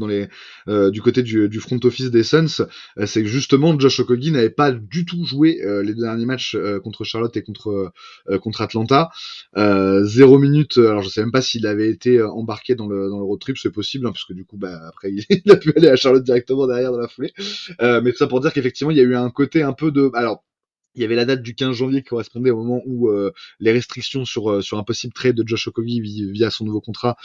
du côté du front office des Suns, c'est que justement Josh Okogie n'avait pas du tout joué les derniers matchs contre Charlotte et contre Atlanta. 0 minutes. Alors je sais même pas s'il avait été embarqué dans le road trip, c'est possible, hein, parce que du coup après il a pu aller à Charlotte directement derrière dans la foulée. Mais tout ça pour dire qu'effectivement il y a eu un côté un peu de... Alors il y avait la date du 15 janvier qui correspondait au moment où les restrictions sur un possible trade de Josh Okogie via son nouveau contrat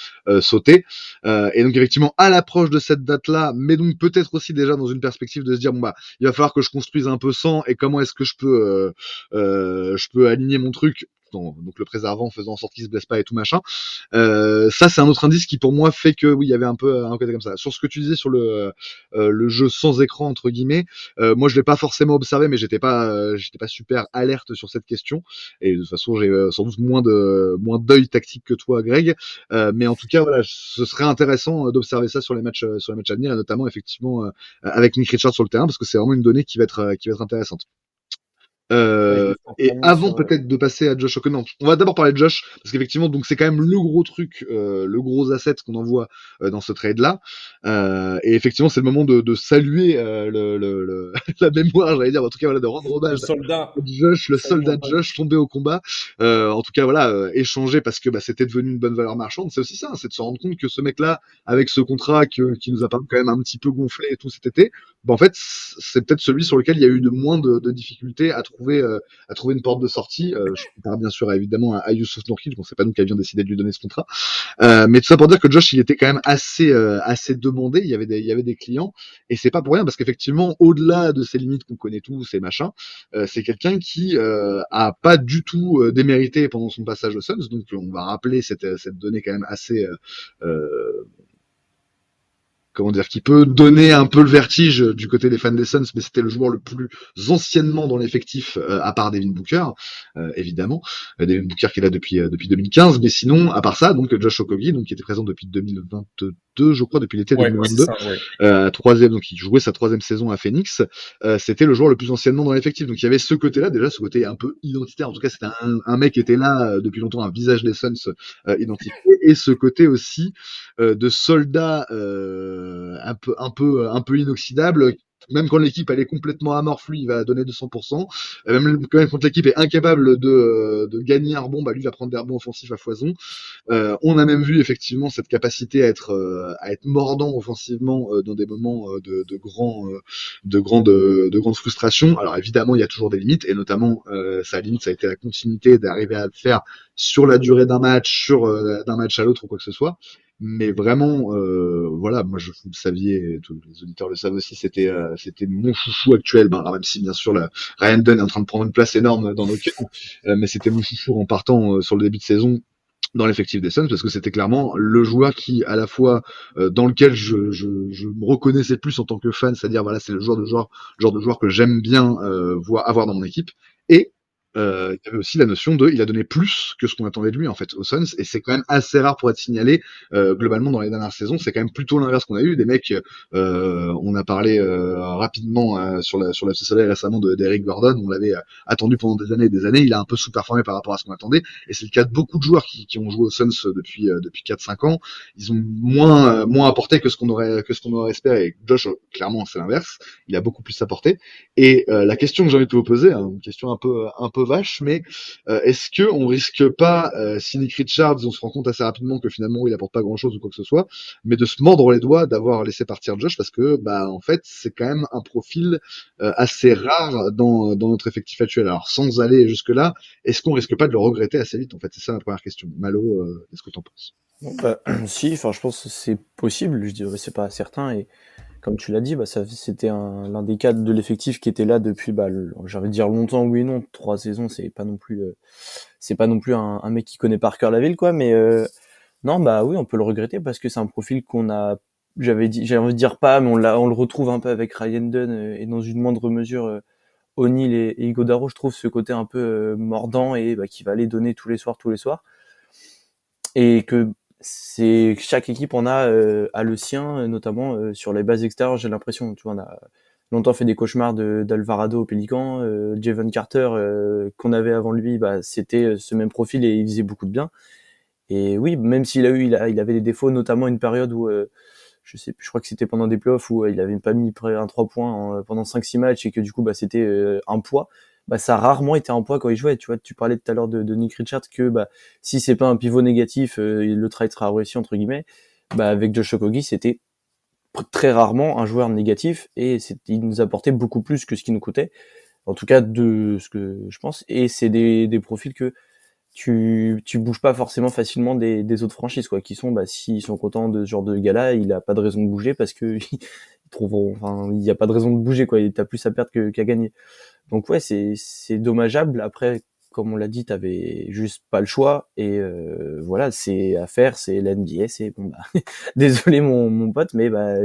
sautaient. Et donc effectivement, à l'approche de cette date-là, mais donc peut-être aussi déjà dans une perspective de se dire, bon bah, il va falloir que je construise un peu sans, et comment est-ce que je peux aligner mon truc, donc le préservant en faisant en sorte qu'il se blesse pas et tout machin. Ça c'est un autre indice qui pour moi fait que oui, il y avait un peu un côté comme ça. Sur ce que tu disais sur le jeu sans écran entre guillemets, moi je l'ai pas forcément observé, mais j'étais pas super alerte sur cette question, et de toute façon j'ai sans doute moins d'œil tactique que toi, Greg, mais en tout cas voilà, ce serait intéressant d'observer ça sur les matchs à venir, et notamment effectivement avec Nick Richards sur le terrain, parce que c'est vraiment une donnée qui va être intéressante. Et avant peut-être de passer à Josh Okogie, non, on va d'abord parler de Josh, parce qu'effectivement donc c'est quand même le gros truc, le gros asset qu'on envoie dans ce trade là, et effectivement c'est le moment de saluer la mémoire, j'allais dire, en tout cas voilà, de rendre hommage le soldat Josh tombé au combat, en tout cas voilà, échangé parce que c'était devenu une bonne valeur marchande. C'est aussi ça, c'est de se rendre compte que ce mec là, avec ce contrat qui nous a quand même un petit peu gonflé et tout cet été, en fait c'est peut-être celui sur lequel il y a eu de moins de difficultés à trouver à trouver une porte de sortie. Je compare bien sûr évidemment à Youssouf Nourkic. Bon, c'est pas nous qui avions décidé de lui donner ce contrat, mais tout ça pour dire que Josh, il était quand même assez demandé. Il y avait des clients, et c'est pas pour rien parce qu'effectivement, au-delà de ses limites qu'on connaît tous et machin, c'est quelqu'un qui a pas du tout démérité pendant son passage aux Suns. Donc on va rappeler cette donnée quand même assez comment dire, qui peut donner un peu le vertige du côté des fans des Suns, mais c'était le joueur le plus anciennement dans l'effectif, à part Devin Booker, évidemment. Devin Booker qui est là depuis 2015, mais sinon, à part ça, donc Josh Okogie, donc qui était présent depuis 2022, je crois, depuis l'été Ouais, 2022, c'est ça, ouais. troisième, donc il jouait sa 3e saison à Phoenix. C'était le joueur le plus anciennement dans l'effectif, donc il y avait ce côté-là, déjà ce côté un peu identitaire. En tout cas, c'était un mec qui était là depuis longtemps, un visage des Suns identifié, et ce côté aussi de soldat un peu inoxydable. Même quand l'équipe elle est complètement amorphe, lui il va donner 200%. Même quand l'équipe est incapable de gagner un rebond, bah lui il va prendre des rebonds offensifs à foison. On a même vu effectivement cette capacité à être mordant offensivement dans des moments de grande frustration. Alors évidemment il y a toujours des limites, et notamment sa limite ça a été la continuité d'arriver à le faire sur la durée d'un match, d'un match à l'autre ou quoi que ce soit. Mais vraiment, voilà, moi vous le saviez, tous les auditeurs le savent aussi, c'était mon chouchou actuel. Ben, alors même si bien sûr Ryan Dunn est en train de prendre une place énorme dans nos cœurs, mais c'était mon chouchou en partant sur le début de saison dans l'effectif des Suns, parce que c'était clairement le joueur qui, à la fois, dans lequel je me reconnaissais plus en tant que fan, c'est-à-dire voilà, c'est le genre de joueur que j'aime bien avoir dans mon équipe, et il y avait aussi la notion de il a donné plus que ce qu'on attendait de lui en fait aux Suns, et c'est quand même assez rare pour être signalé globalement dans les dernières saisons. C'est quand même plutôt l'inverse qu'on a eu, des mecs on a parlé rapidement sur la Soleil récemment d'Eric Gordon. On l'avait attendu pendant des années et des années, il a un peu sous-performé par rapport à ce qu'on attendait, et c'est le cas de beaucoup de joueurs qui ont joué aux Suns depuis 4-5 ans. Ils ont moins apporté que ce qu'on aurait espéré, et Josh clairement c'est l'inverse, il a beaucoup plus apporté. Et la question que j'ai envie de vous poser, hein, une question un peu vache, mais est-ce que on risque pas, si Nick Richards, on se rend compte assez rapidement que finalement il apporte pas grand-chose ou quoi que ce soit, mais de se mordre les doigts d'avoir laissé partir Josh, parce que bah en fait c'est quand même un profil assez rare dans notre effectif actuel. Alors sans aller jusque là, est-ce qu'on risque pas de le regretter assez vite en fait? C'est ça ma première question. Malo, qu'est-ce que t'en penses? Bon, bah, si, enfin, je pense que c'est possible, je dirais, c'est pas certain, et comme tu l'as dit, bah, c'était l'un des cadres de l'effectif qui était là depuis, bah, j'ai envie de dire longtemps, oui et non, 3 saisons, c'est pas non plus un mec qui connaît par cœur la ville, quoi, mais non, bah oui, on peut le regretter parce que c'est un profil qu'on a, j'ai envie de dire pas, mais on le retrouve un peu avec Ryan Dunn, et dans une moindre mesure, O'Neal et Iguodaro, je trouve ce côté un peu mordant, et bah, qui va aller donner tous les soirs, et que chaque équipe a le sien, notamment sur les bases extérieures. J'ai l'impression, tu vois, on a longtemps fait des cauchemars d'Alvarado au Pélican, Jevon Carter qu'on avait avant lui, bah c'était ce même profil et il faisait beaucoup de bien. Et oui, même s'il il avait des défauts, notamment une période où je crois que c'était pendant des playoffs où il avait pas mis près un 3 points pendant 5-6 matchs, et que du coup bah c'était un poids. Bah ça a rarement été un poids quand il jouait. Tu vois, tu parlais tout à l'heure de Nick Richards, que bah si c'est pas un pivot négatif, le trade sera réussi entre guillemets. Bah avec Josh Okogie, c'était très rarement un joueur négatif, et il nous apportait beaucoup plus que ce qui nous coûtait, en tout cas de ce que je pense. Et c'est des profils que tu bouges pas forcément facilement des autres franchises, quoi, qui sont, bah s'ils sont contents de ce genre de gars-là, il a pas de raison de bouger, parce que il y a pas de raison de bouger, quoi. T'as plus à perdre qu'à gagner. Donc ouais, c'est dommageable. Après, comme on l'a dit, t'avais juste pas le choix, et voilà, c'est à faire, c'est la NBA, c'est bon, bah désolé mon pote, mais bah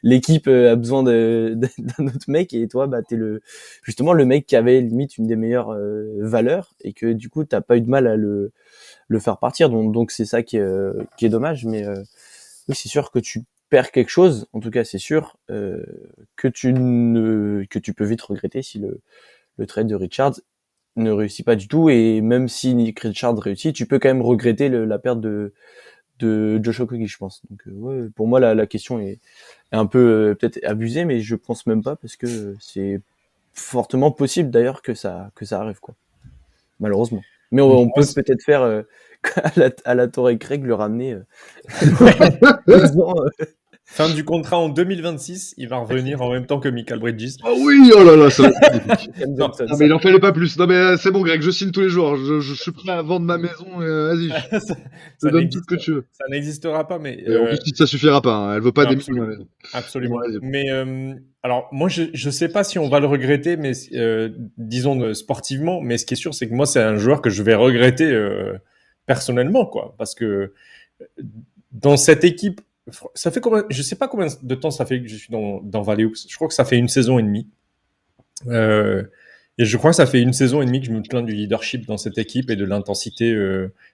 l'équipe a besoin d'un autre mec, et toi bah t'es justement le mec qui avait limite une des meilleures valeurs, et que du coup t'as pas eu de mal à le faire partir, donc c'est ça qui est dommage. Mais oui, c'est sûr que tu perds quelque chose, en tout cas c'est sûr, que tu peux vite regretter si le trade de Richards ne réussit pas du tout. Et même si Nick Richards réussit, tu peux quand même regretter la perte de Josh Okogie, je pense. Donc ouais, pour moi la question est un peu peut-être abusée, mais je pense même pas, parce que c'est fortement possible d'ailleurs que ça arrive, quoi, malheureusement. Mais on peut peut-être faire à la Torrey Craig, le ramener 2 ans, Fin du contrat en 2026, il va revenir en même temps que Michael Bridges. Oh oui, oh là là, ça va être magnifique. Cam Non, Johnson. Non, mais il en fallait pas plus. Non, mais c'est bon, Greg, je signe tous les jours. Je suis prêt à vendre ma maison. Vas-y, je ça, te ça donne tout ce que n'existe- tu veux. ça n'existera pas, mais Et en plus, ça suffira pas. Hein. Elle veut pas non, des millions, ma maison. absolument. Vas-y. Mais alors, moi, je sais pas si on va le regretter, mais disons sportivement. Mais ce qui est sûr, c'est que moi, c'est un joueur que je vais regretter personnellement, quoi, parce que dans cette équipe, ça fait combien, je sais pas combien de temps ça fait que je suis dans Valley Hoops. Je crois que ça fait 1 saison et demie. Et je crois que ça fait 1 saison et demie que je me plains du leadership dans cette équipe et de l'intensité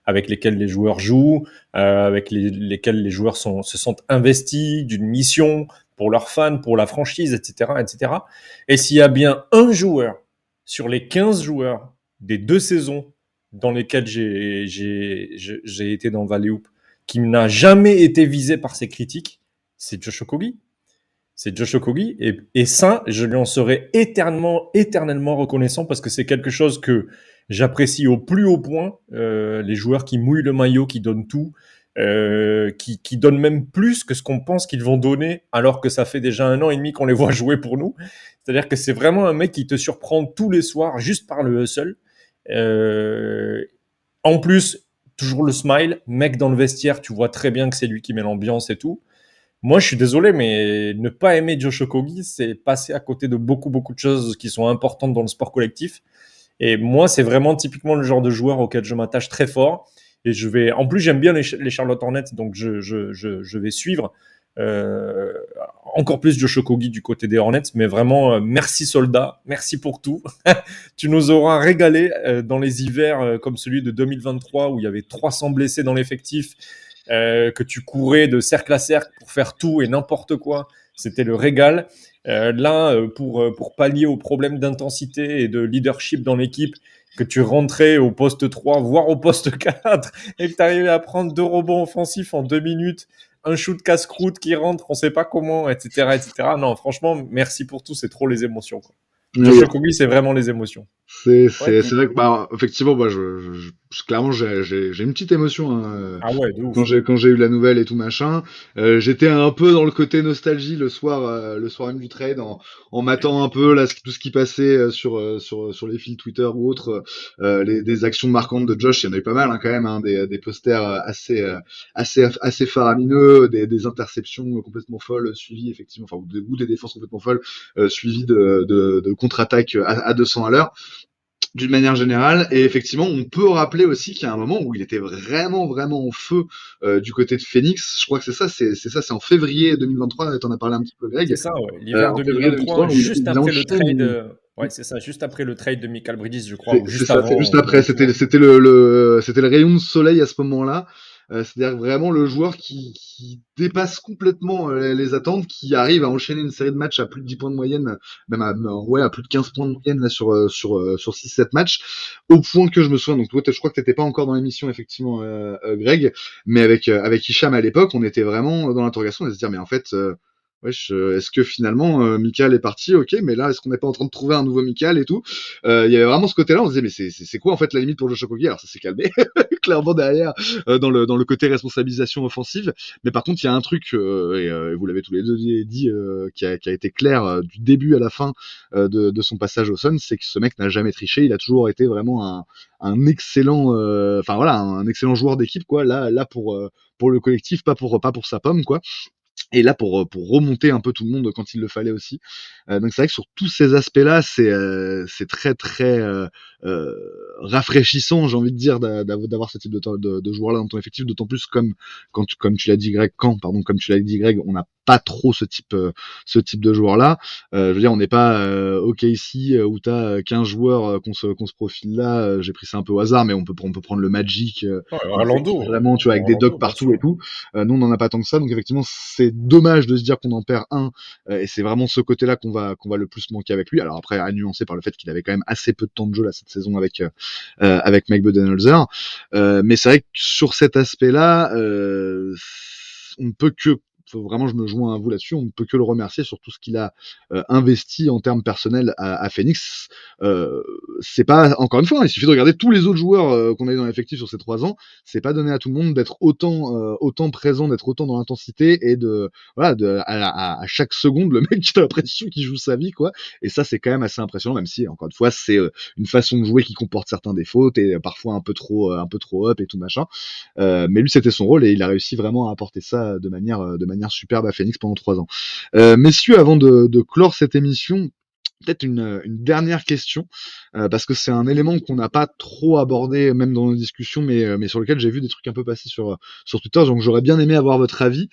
avec lesquelles les joueurs jouent, avec lesquels les joueurs se sentent investis d'une mission pour leurs fans, pour la franchise, etc., etc. Et s'il y a bien un joueur sur les 15 joueurs des 2 saisons dans lesquelles j'ai été dans Valley Hoop qui n'a jamais été visé par ces critiques, c'est Josh Okogie. C'est Josh Okogie. Et ça, je lui en serai éternellement reconnaissant parce que c'est quelque chose que j'apprécie au plus haut point. Les joueurs qui mouillent le maillot, qui donnent tout, qui donnent même plus que ce qu'on pense qu'ils vont donner alors que ça fait déjà 1 an et demi qu'on les voit jouer pour nous. C'est-à-dire que c'est vraiment un mec qui te surprend tous les soirs juste par le hustle. En plus, toujours le smile, mec dans le vestiaire, tu vois très bien que c'est lui qui met l'ambiance et tout. Moi, je suis désolé, mais ne pas aimer Josh Okogie, c'est passer à côté de beaucoup de choses qui sont importantes dans le sport collectif. Et moi, c'est vraiment typiquement le genre de joueur auquel je m'attache très fort. Et en plus, j'aime bien les Charlotte Hornets, donc je vais suivre encore plus Josh Okogie du côté des Hornets. Mais vraiment, merci soldat, merci pour tout. Tu nous auras régalé dans les hivers comme celui de 2023 où il y avait 300 blessés dans l'effectif. Que tu courais de cercle à cercle pour faire tout et n'importe quoi. C'était le régal. Là, pour pallier aux problèmes d'intensité et de leadership dans l'équipe, que tu rentrais au poste 3, voire au poste 4, et que tu arrivais à prendre 2 rebonds offensifs en 2 minutes, un shoot casse-croûte qui rentre, on sait pas comment, etc., etc. Non, franchement, merci pour tout, c'est trop les émotions, quoi. Josh Okogie, c'est vraiment les émotions. C'est vrai que effectivement, moi, clairement, j'ai une petite émotion hein, Ah ouais, de ouf. quand j'ai eu la nouvelle et tout machin. J'étais un peu dans le côté nostalgie le soir même du trade, en matant un peu là tout ce qui passait sur les fils Twitter ou autres, des actions marquantes de Josh. Il y en a eu pas mal hein, quand même, hein, des posters assez faramineux, des interceptions complètement folles suivies effectivement, enfin ou des défenses complètement folles suivies de contre-attaques à 200 à l'heure. D'une manière générale, et effectivement, on peut rappeler aussi qu'il y a un moment où il était vraiment en feu du côté de Phoenix. Je crois que c'est en février 2023, t'en as parlé un petit peu, Greg. C'est ça, ouais. L'hiver 2023, juste après le trade. Ouais, c'est ça, juste après le trade de Michael Bridges, je crois, ou juste avant. C'est juste après. C'était le rayon de soleil à ce moment-là. C'est-à-dire vraiment le joueur qui dépasse complètement les attentes, qui arrive à enchaîner une série de matchs à plus de 10 points de moyenne, même à plus de 15 points de moyenne là sur 6-7 matchs, au point que je me souviens, donc toi je crois que t'étais pas encore dans l'émission effectivement Greg, mais avec Hicham à l'époque, on était vraiment dans l'interrogation, on se dire mais en fait wesh, est-ce que finalement Michael est parti, ok, mais là est-ce qu'on n'est pas en train de trouver un nouveau Michael et tout. Il y avait vraiment ce côté-là, on se disait mais c'est quoi en fait la limite pour Josh Okogie. Alors ça s'est calmé clairement derrière dans le côté responsabilisation offensive, mais par contre il y a un truc et vous l'avez tous les deux dit qui a été clair du début à la fin de son passage au Suns, c'est que ce mec n'a jamais triché, il a toujours été vraiment un excellent un excellent joueur d'équipe quoi, là pour le collectif, pas pour sa pomme quoi. Et là pour remonter un peu tout le monde quand il le fallait aussi. Donc c'est vrai que sur tous ces aspects-là, c'est très rafraîchissant, j'ai envie de dire, d'avoir ce type de joueur-là dans ton effectif, d'autant plus comme tu l'as dit Greg, comme tu l'as dit Greg, on n'a pas trop ce type de joueur-là. Je veux dire, on n'est pas OKC où t'as 15 joueurs qu'on se profile là. J'ai pris ça un peu au hasard, mais on peut prendre le Magic. Orlando. Vraiment, tu vois, avec des dogs partout et tout. Nous, on n'en a pas tant que ça, donc effectivement, c'est dommage de se dire qu'on en perd un, et c'est vraiment ce côté-là qu'on va le plus manquer avec lui. Alors après, à nuancer par le fait qu'il avait quand même assez peu de temps de jeu là cette saison avec Mike Budenholzer. Mais c'est vrai que sur cet aspect-là, on ne peut que vraiment, je me joins à vous là-dessus. On ne peut que le remercier sur tout ce qu'il a investi en termes personnels à Phoenix. C'est pas, encore une fois, il suffit de regarder tous les autres joueurs qu'on a eu dans l'effectif sur ces 3 ans. C'est pas donné à tout le monde d'être autant présent, d'être autant dans l'intensité et à chaque seconde, le mec, t'as l'impression qu'il joue sa vie, quoi. Et ça, c'est quand même assez impressionnant, même si, encore une fois, c'est une façon de jouer qui comporte certains défauts et parfois un peu trop up et tout machin. Mais lui, c'était son rôle et il a réussi vraiment à apporter ça de manière superbe à Phoenix pendant 3 ans. Messieurs, avant de clore cette émission, peut-être une dernière question, parce que c'est un élément qu'on n'a pas trop abordé, même dans nos discussions, mais sur lequel j'ai vu des trucs un peu passer sur Twitter, donc j'aurais bien aimé avoir votre avis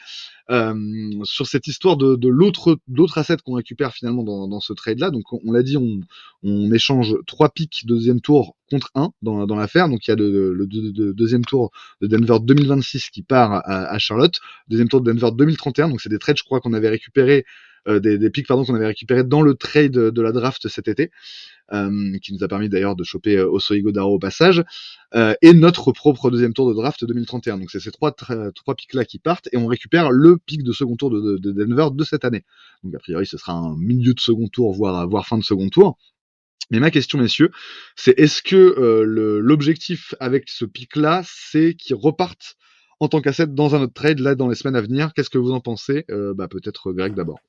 sur cette histoire de l'autre asset qu'on récupère finalement dans ce trade-là. Donc on l'a dit, on échange 3 picks de deuxième tour contre 1 dans l'affaire. Donc il y a le deuxième tour de Denver 2026 qui part à Charlotte, deuxième tour de Denver 2031. Donc c'est des trades, je crois, qu'on avait récupérés, des picks qu'on avait récupérés dans le trade de la draft cet été, qui nous a permis d'ailleurs de choper Oso Ighodaro au passage, et notre propre deuxième tour de draft 2031. Donc c'est ces trois picks là qui partent et on récupère le pick de second tour de Denver de cette année. Donc a priori ce sera un milieu de second tour, voire fin de second tour. Mais ma question, messieurs, c'est est-ce que l'objectif avec ce pick-là, c'est qu'ils repartent en tant qu'asset dans un autre trade là dans les semaines à venir? Qu'est-ce que vous en pensez? Peut-être Greg d'abord.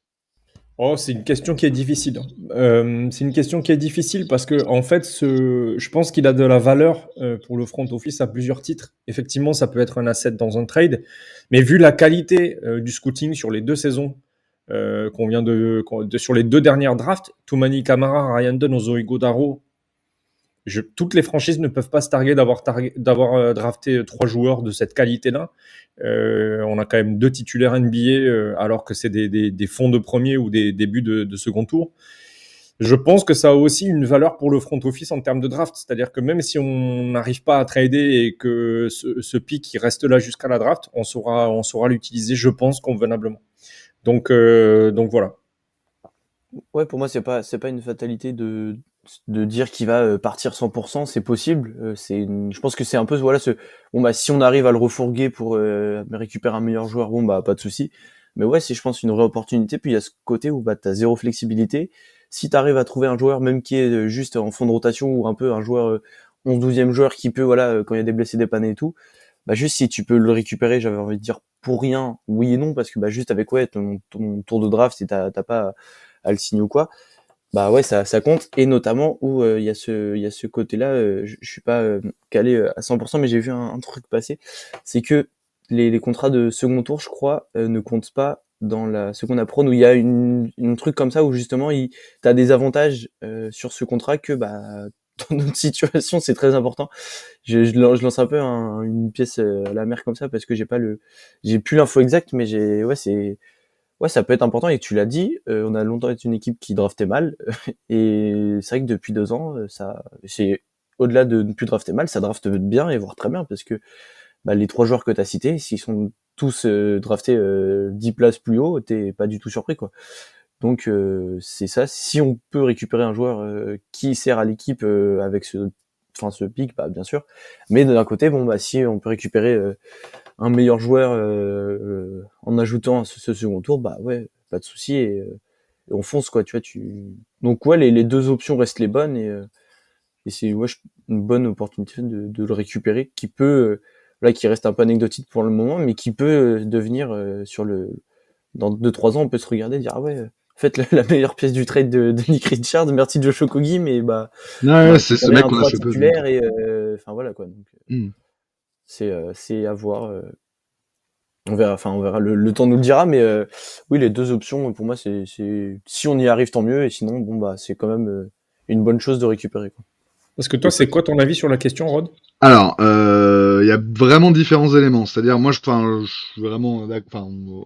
Oh, c'est une question qui est difficile. C'est une question qui est difficile parce que, en fait, je pense qu'il a de la valeur pour le front office à plusieurs titres. Effectivement, ça peut être un asset dans un trade, mais vu la qualité du scouting sur les 2 saisons qu'on vient sur les 2 dernières drafts, Toumani Camara, Ryan Dunn, Oso Ighodaro, toutes les franchises ne peuvent pas se targuer d'avoir drafté 3 joueurs de cette qualité-là. On a quand même 2 titulaires NBA alors que c'est des fonds de premier ou des débuts de second tour. Je pense que ça a aussi une valeur pour le front office en termes de draft. C'est-à-dire que même si on n'arrive pas à trader et que ce pick il reste là jusqu'à la draft, on saura l'utiliser, je pense, convenablement. Donc voilà. Ouais, pour moi, c'est pas une fatalité de dire qu'il va partir 100%, c'est possible. Je pense que c'est un peu si on arrive à le refourguer pour récupérer un meilleur joueur, bon bah pas de souci. Mais ouais, c'est je pense une vraie opportunité. Puis il y a ce côté où bah t'as zéro flexibilité. Si t'arrives à trouver un joueur même qui est juste en fond de rotation ou un peu un joueur 11-12e joueur qui peut quand il y a des blessés dépanner et tout, bah juste si tu peux le récupérer, j'avais envie de dire pour rien, oui et non, parce que bah juste avec ton tour de draft, si t'as pas à le signer ou quoi, bah ouais ça compte. Et notamment où il y a ce côté-là, je suis pas calé à 100%, mais j'ai vu un truc passer, c'est que les contrats de second tour, je crois, ne comptent pas dans la seconde apron, où il y a une truc comme ça où justement t'as des avantages sur ce contrat que bah dans notre situation c'est très important. Je lance un peu une pièce à la mer comme ça parce que j'ai plus l'info exacte, mais ça peut être important. Et tu l'as dit, on a longtemps été une équipe qui draftait mal et c'est vrai que depuis 2 ans c'est au-delà de ne plus drafter mal, ça drafte bien et voire très bien, parce que bah, les 3 joueurs que t'as cités, s'ils sont tous draftés 10 places plus haut, t'es pas du tout surpris, quoi. Donc c'est ça. Si on peut récupérer un joueur qui sert à l'équipe avec ce pick, bah bien sûr. Mais d'un côté, bon bah si on peut récupérer un meilleur joueur en ajoutant ce second tour, bah ouais, pas de souci, et on fonce, quoi. Tu vois, donc ouais, les 2 options restent les bonnes, et c'est une bonne opportunité de le récupérer, qui peut qui reste un peu anecdotique pour le moment, mais qui peut devenir dans 2-3 ans, on peut se regarder et dire ah ouais, en fait la meilleure pièce du trade de Nick Richards, merci Josh Okogie, mais bah ouais, c'est ce mec qu'on a fait titulaire, et voilà, quoi. Donc c'est à voir. On verra, le temps nous le dira, mais oui, les 2 options pour moi, c'est si on y arrive tant mieux, et sinon bon bah c'est quand même une bonne chose de récupérer, quoi. Parce que toi, c'est quoi ton avis sur la question, Rod? Alors, il y a vraiment différents éléments. C'est-à-dire, moi, je suis vraiment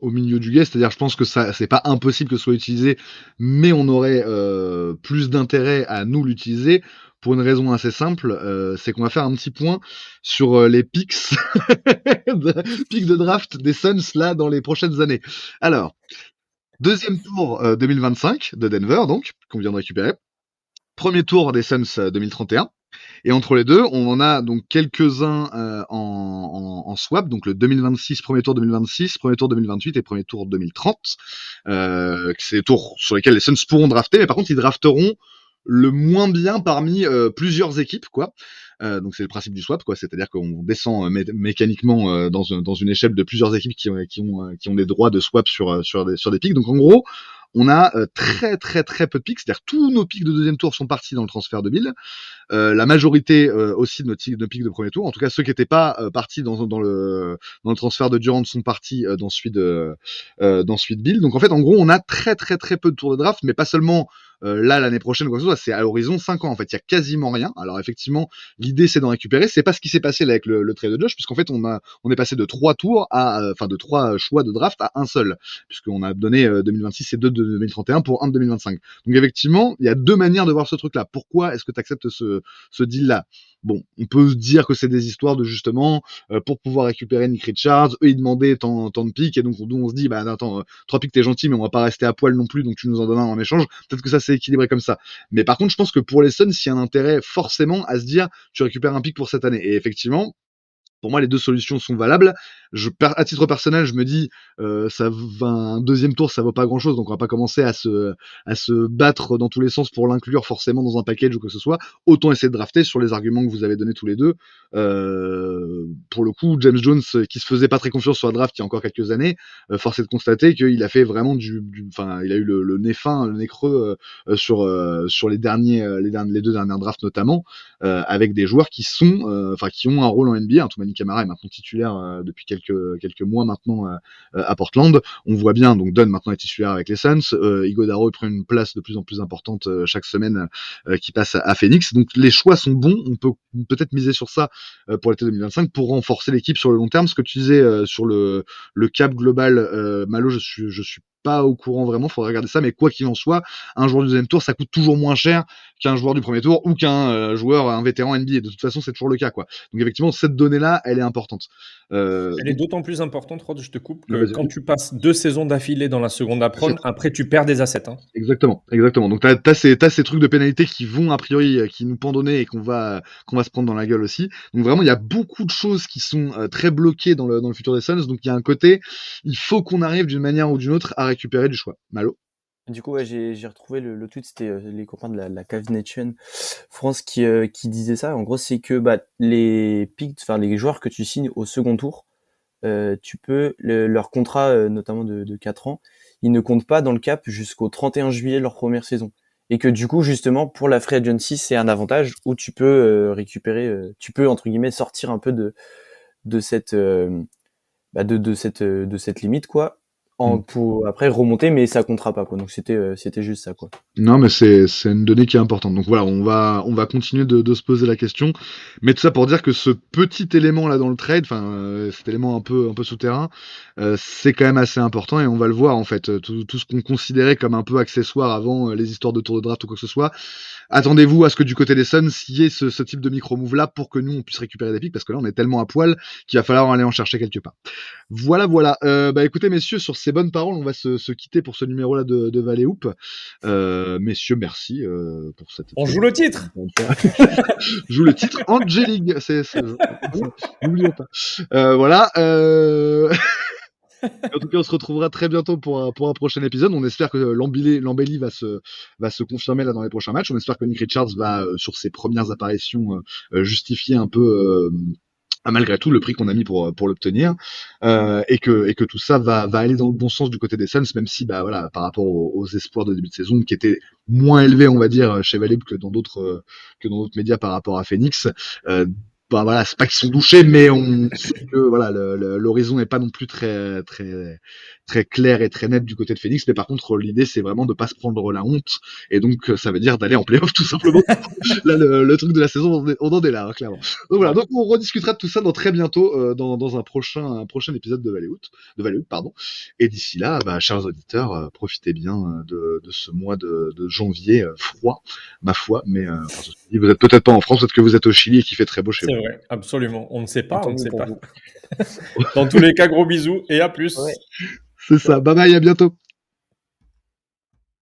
au milieu du guet. C'est-à-dire, je pense que c'est pas impossible que ce soit utilisé, mais on aurait plus d'intérêt à nous l'utiliser pour une raison assez simple. C'est qu'on va faire un petit point sur les picks picks de draft des Suns là dans les prochaines années. Alors, deuxième tour 2025 de Denver, donc qu'on vient de récupérer. Premier tour des Suns 2031. Et entre les deux, on en a donc quelques-uns en swap, donc le 2026, premier tour 2026, premier tour 2028 et premier tour 2030. C'est les tours sur lesquels les Suns pourront drafter, mais par contre, ils drafteront le moins bien parmi plusieurs équipes, quoi. Donc c'est le principe du swap, quoi. C'est-à-dire qu'on descend mécaniquement dans une échelle de plusieurs équipes qui ont des droits de swap sur des picks. Donc en gros, on a très très très peu de picks, c'est-à-dire tous nos picks de deuxième tour sont partis dans le transfert de Bill. La majorité aussi de nos picks de premier tour, en tout cas ceux qui n'étaient pas partis dans le transfert de Durant sont partis dans celui de Bill. Donc en fait, en gros, on a très très très peu de tours de draft, mais pas seulement là l'année prochaine ou quoi que ce soit, c'est à l'horizon 5 ans en fait, il y a quasiment rien. Alors effectivement, l'idée c'est d'en récupérer, c'est pas ce qui s'est passé là avec le trade de Josh, puisqu'en fait on est passé de 3 tours de 3 choix de draft à un seul, puisqu'on a donné 2026 et 2 de 2031 pour un de 2025. Donc effectivement, il y a deux manières de voir ce truc là. Pourquoi est-ce que tu acceptes ce deal là? Bon, on peut se dire que c'est des histoires de justement pour pouvoir récupérer Nick Richards, eux ils demandaient tant de picks, et donc on se dit bah attends, 3 picks t'es gentil, mais on va pas rester à poil non plus, donc tu nous en donnes un en échange. Peut-être que ça c'est équilibré comme ça. Mais par contre, je pense que pour les Suns, il y a un intérêt forcément à se dire tu récupères un pick pour cette année. Et effectivement, pour moi, les deux solutions sont valables. À titre personnel, je me dis, un deuxième tour, ça vaut pas grand-chose, donc on va pas commencer à se battre dans tous les sens pour l'inclure forcément dans un package ou que ce soit. Autant essayer de drafter sur les arguments que vous avez donnés tous les deux. Pour le coup, James Jones, qui se faisait pas très confiance sur la draft il y a encore quelques années, force est de constater qu'il a fait vraiment il a eu le nez fin, le nez creux sur les deux dernières drafts notamment, avec des joueurs qui ont un rôle en NBA. Toumani Camara est maintenant titulaire depuis quelques mois maintenant à Portland. On voit bien, donc Dunn maintenant est titulaire avec les Suns. Iguodala prend une place de plus en plus importante chaque semaine qui passe à Phoenix. Donc les choix sont bons. On peut peut-être miser sur ça pour l'été 2025 pour renforcer l'équipe sur le long terme. Ce que tu disais sur le cap global, Malo, je suis pas au courant vraiment, faudrait regarder ça, mais quoi qu'il en soit, un joueur du deuxième tour, ça coûte toujours moins cher qu'un joueur du premier tour ou qu'un un vétéran NBA. De toute façon, c'est toujours le cas, quoi. Donc effectivement, cette donnée-là, elle est importante. Elle est d'autant plus importante, Rod, je te coupe, que quand tu passes 2 saisons d'affilée dans la seconde apron, après tu perds des assets. Hein. Exactement. Donc t'as ces trucs de pénalité qui vont a priori qui nous pendonner et qu'on va se prendre dans la gueule aussi. Donc vraiment, il y a beaucoup de choses qui sont très bloquées dans le futur des Suns. Donc il y a un côté, il faut qu'on arrive d'une manière ou d'une autre à récupérer du choix. Malo. Du coup, ouais, j'ai retrouvé le tweet, c'était les copains de la Cave Nation France qui disaient ça. En gros, c'est que les joueurs que tu signes au second tour, tu peux leur contrat notamment de 4 ans, ils ne comptent pas dans le cap jusqu'au 31 juillet de leur première saison. Et que du coup, justement, pour la free agency, c'est un avantage où tu peux récupérer, tu peux entre guillemets sortir un peu de cette limite, quoi. Pour après remonter, mais ça comptera pas, quoi. Donc c'était juste ça, quoi. Non, mais c'est une donnée qui est importante. Donc voilà, on va continuer de se poser la question. Mais tout ça pour dire que ce petit élément là dans le trade, cet élément un peu souterrain, c'est quand même assez important et on va le voir en fait. Tout ce qu'on considérait comme un peu accessoire avant les histoires de tour de draft ou quoi que ce soit. Attendez-vous à ce que du côté des Suns, il y ait ce type de micro-move là pour que nous on puisse récupérer des pics, parce que là on est tellement à poil qu'il va falloir aller en chercher quelque part. Voilà. Écoutez messieurs, sur ces bonnes paroles, on va se quitter pour ce numéro là de Valley Hoop. Messieurs, merci pour cette. On joue le titre. Joue le titre Angelique. N'oublions pas. Voilà. En tout cas, on se retrouvera très bientôt pour un prochain épisode. On espère que l'embellie va se confirmer là dans les prochains matchs. On espère que Nick Richards va, sur ses premières apparitions, justifier un peu malgré tout le prix qu'on a mis pour l'obtenir, et que tout ça va aller dans le bon sens du côté des Suns, même si par rapport aux espoirs de début de saison qui étaient moins élevés, on va dire, chez Valley que dans d'autres médias par rapport à Phoenix. C'est pas qu'ils sont douchés, mais on sait que l'horizon n'est pas non plus très très très clair et très net du côté de Phoenix. Mais par contre, l'idée c'est vraiment de pas se prendre la honte, et donc ça veut dire d'aller en playoff tout simplement. Là, le truc de la saison, on en est là, hein, clairement. Donc voilà, donc on rediscutera de tout ça dans très bientôt dans un prochain épisode de Valley Hoop, pardon. Et d'ici là, chers auditeurs, profitez bien de ce mois de janvier froid, ma foi. Mais vous êtes peut-être pas en France, peut-être que vous êtes au Chili et qu'il fait très beau chez vous. C'est vrai, absolument. On ne sait pas. Dans tous les cas, gros bisous et à plus. Ouais. C'est ça. Bye bye, à bientôt.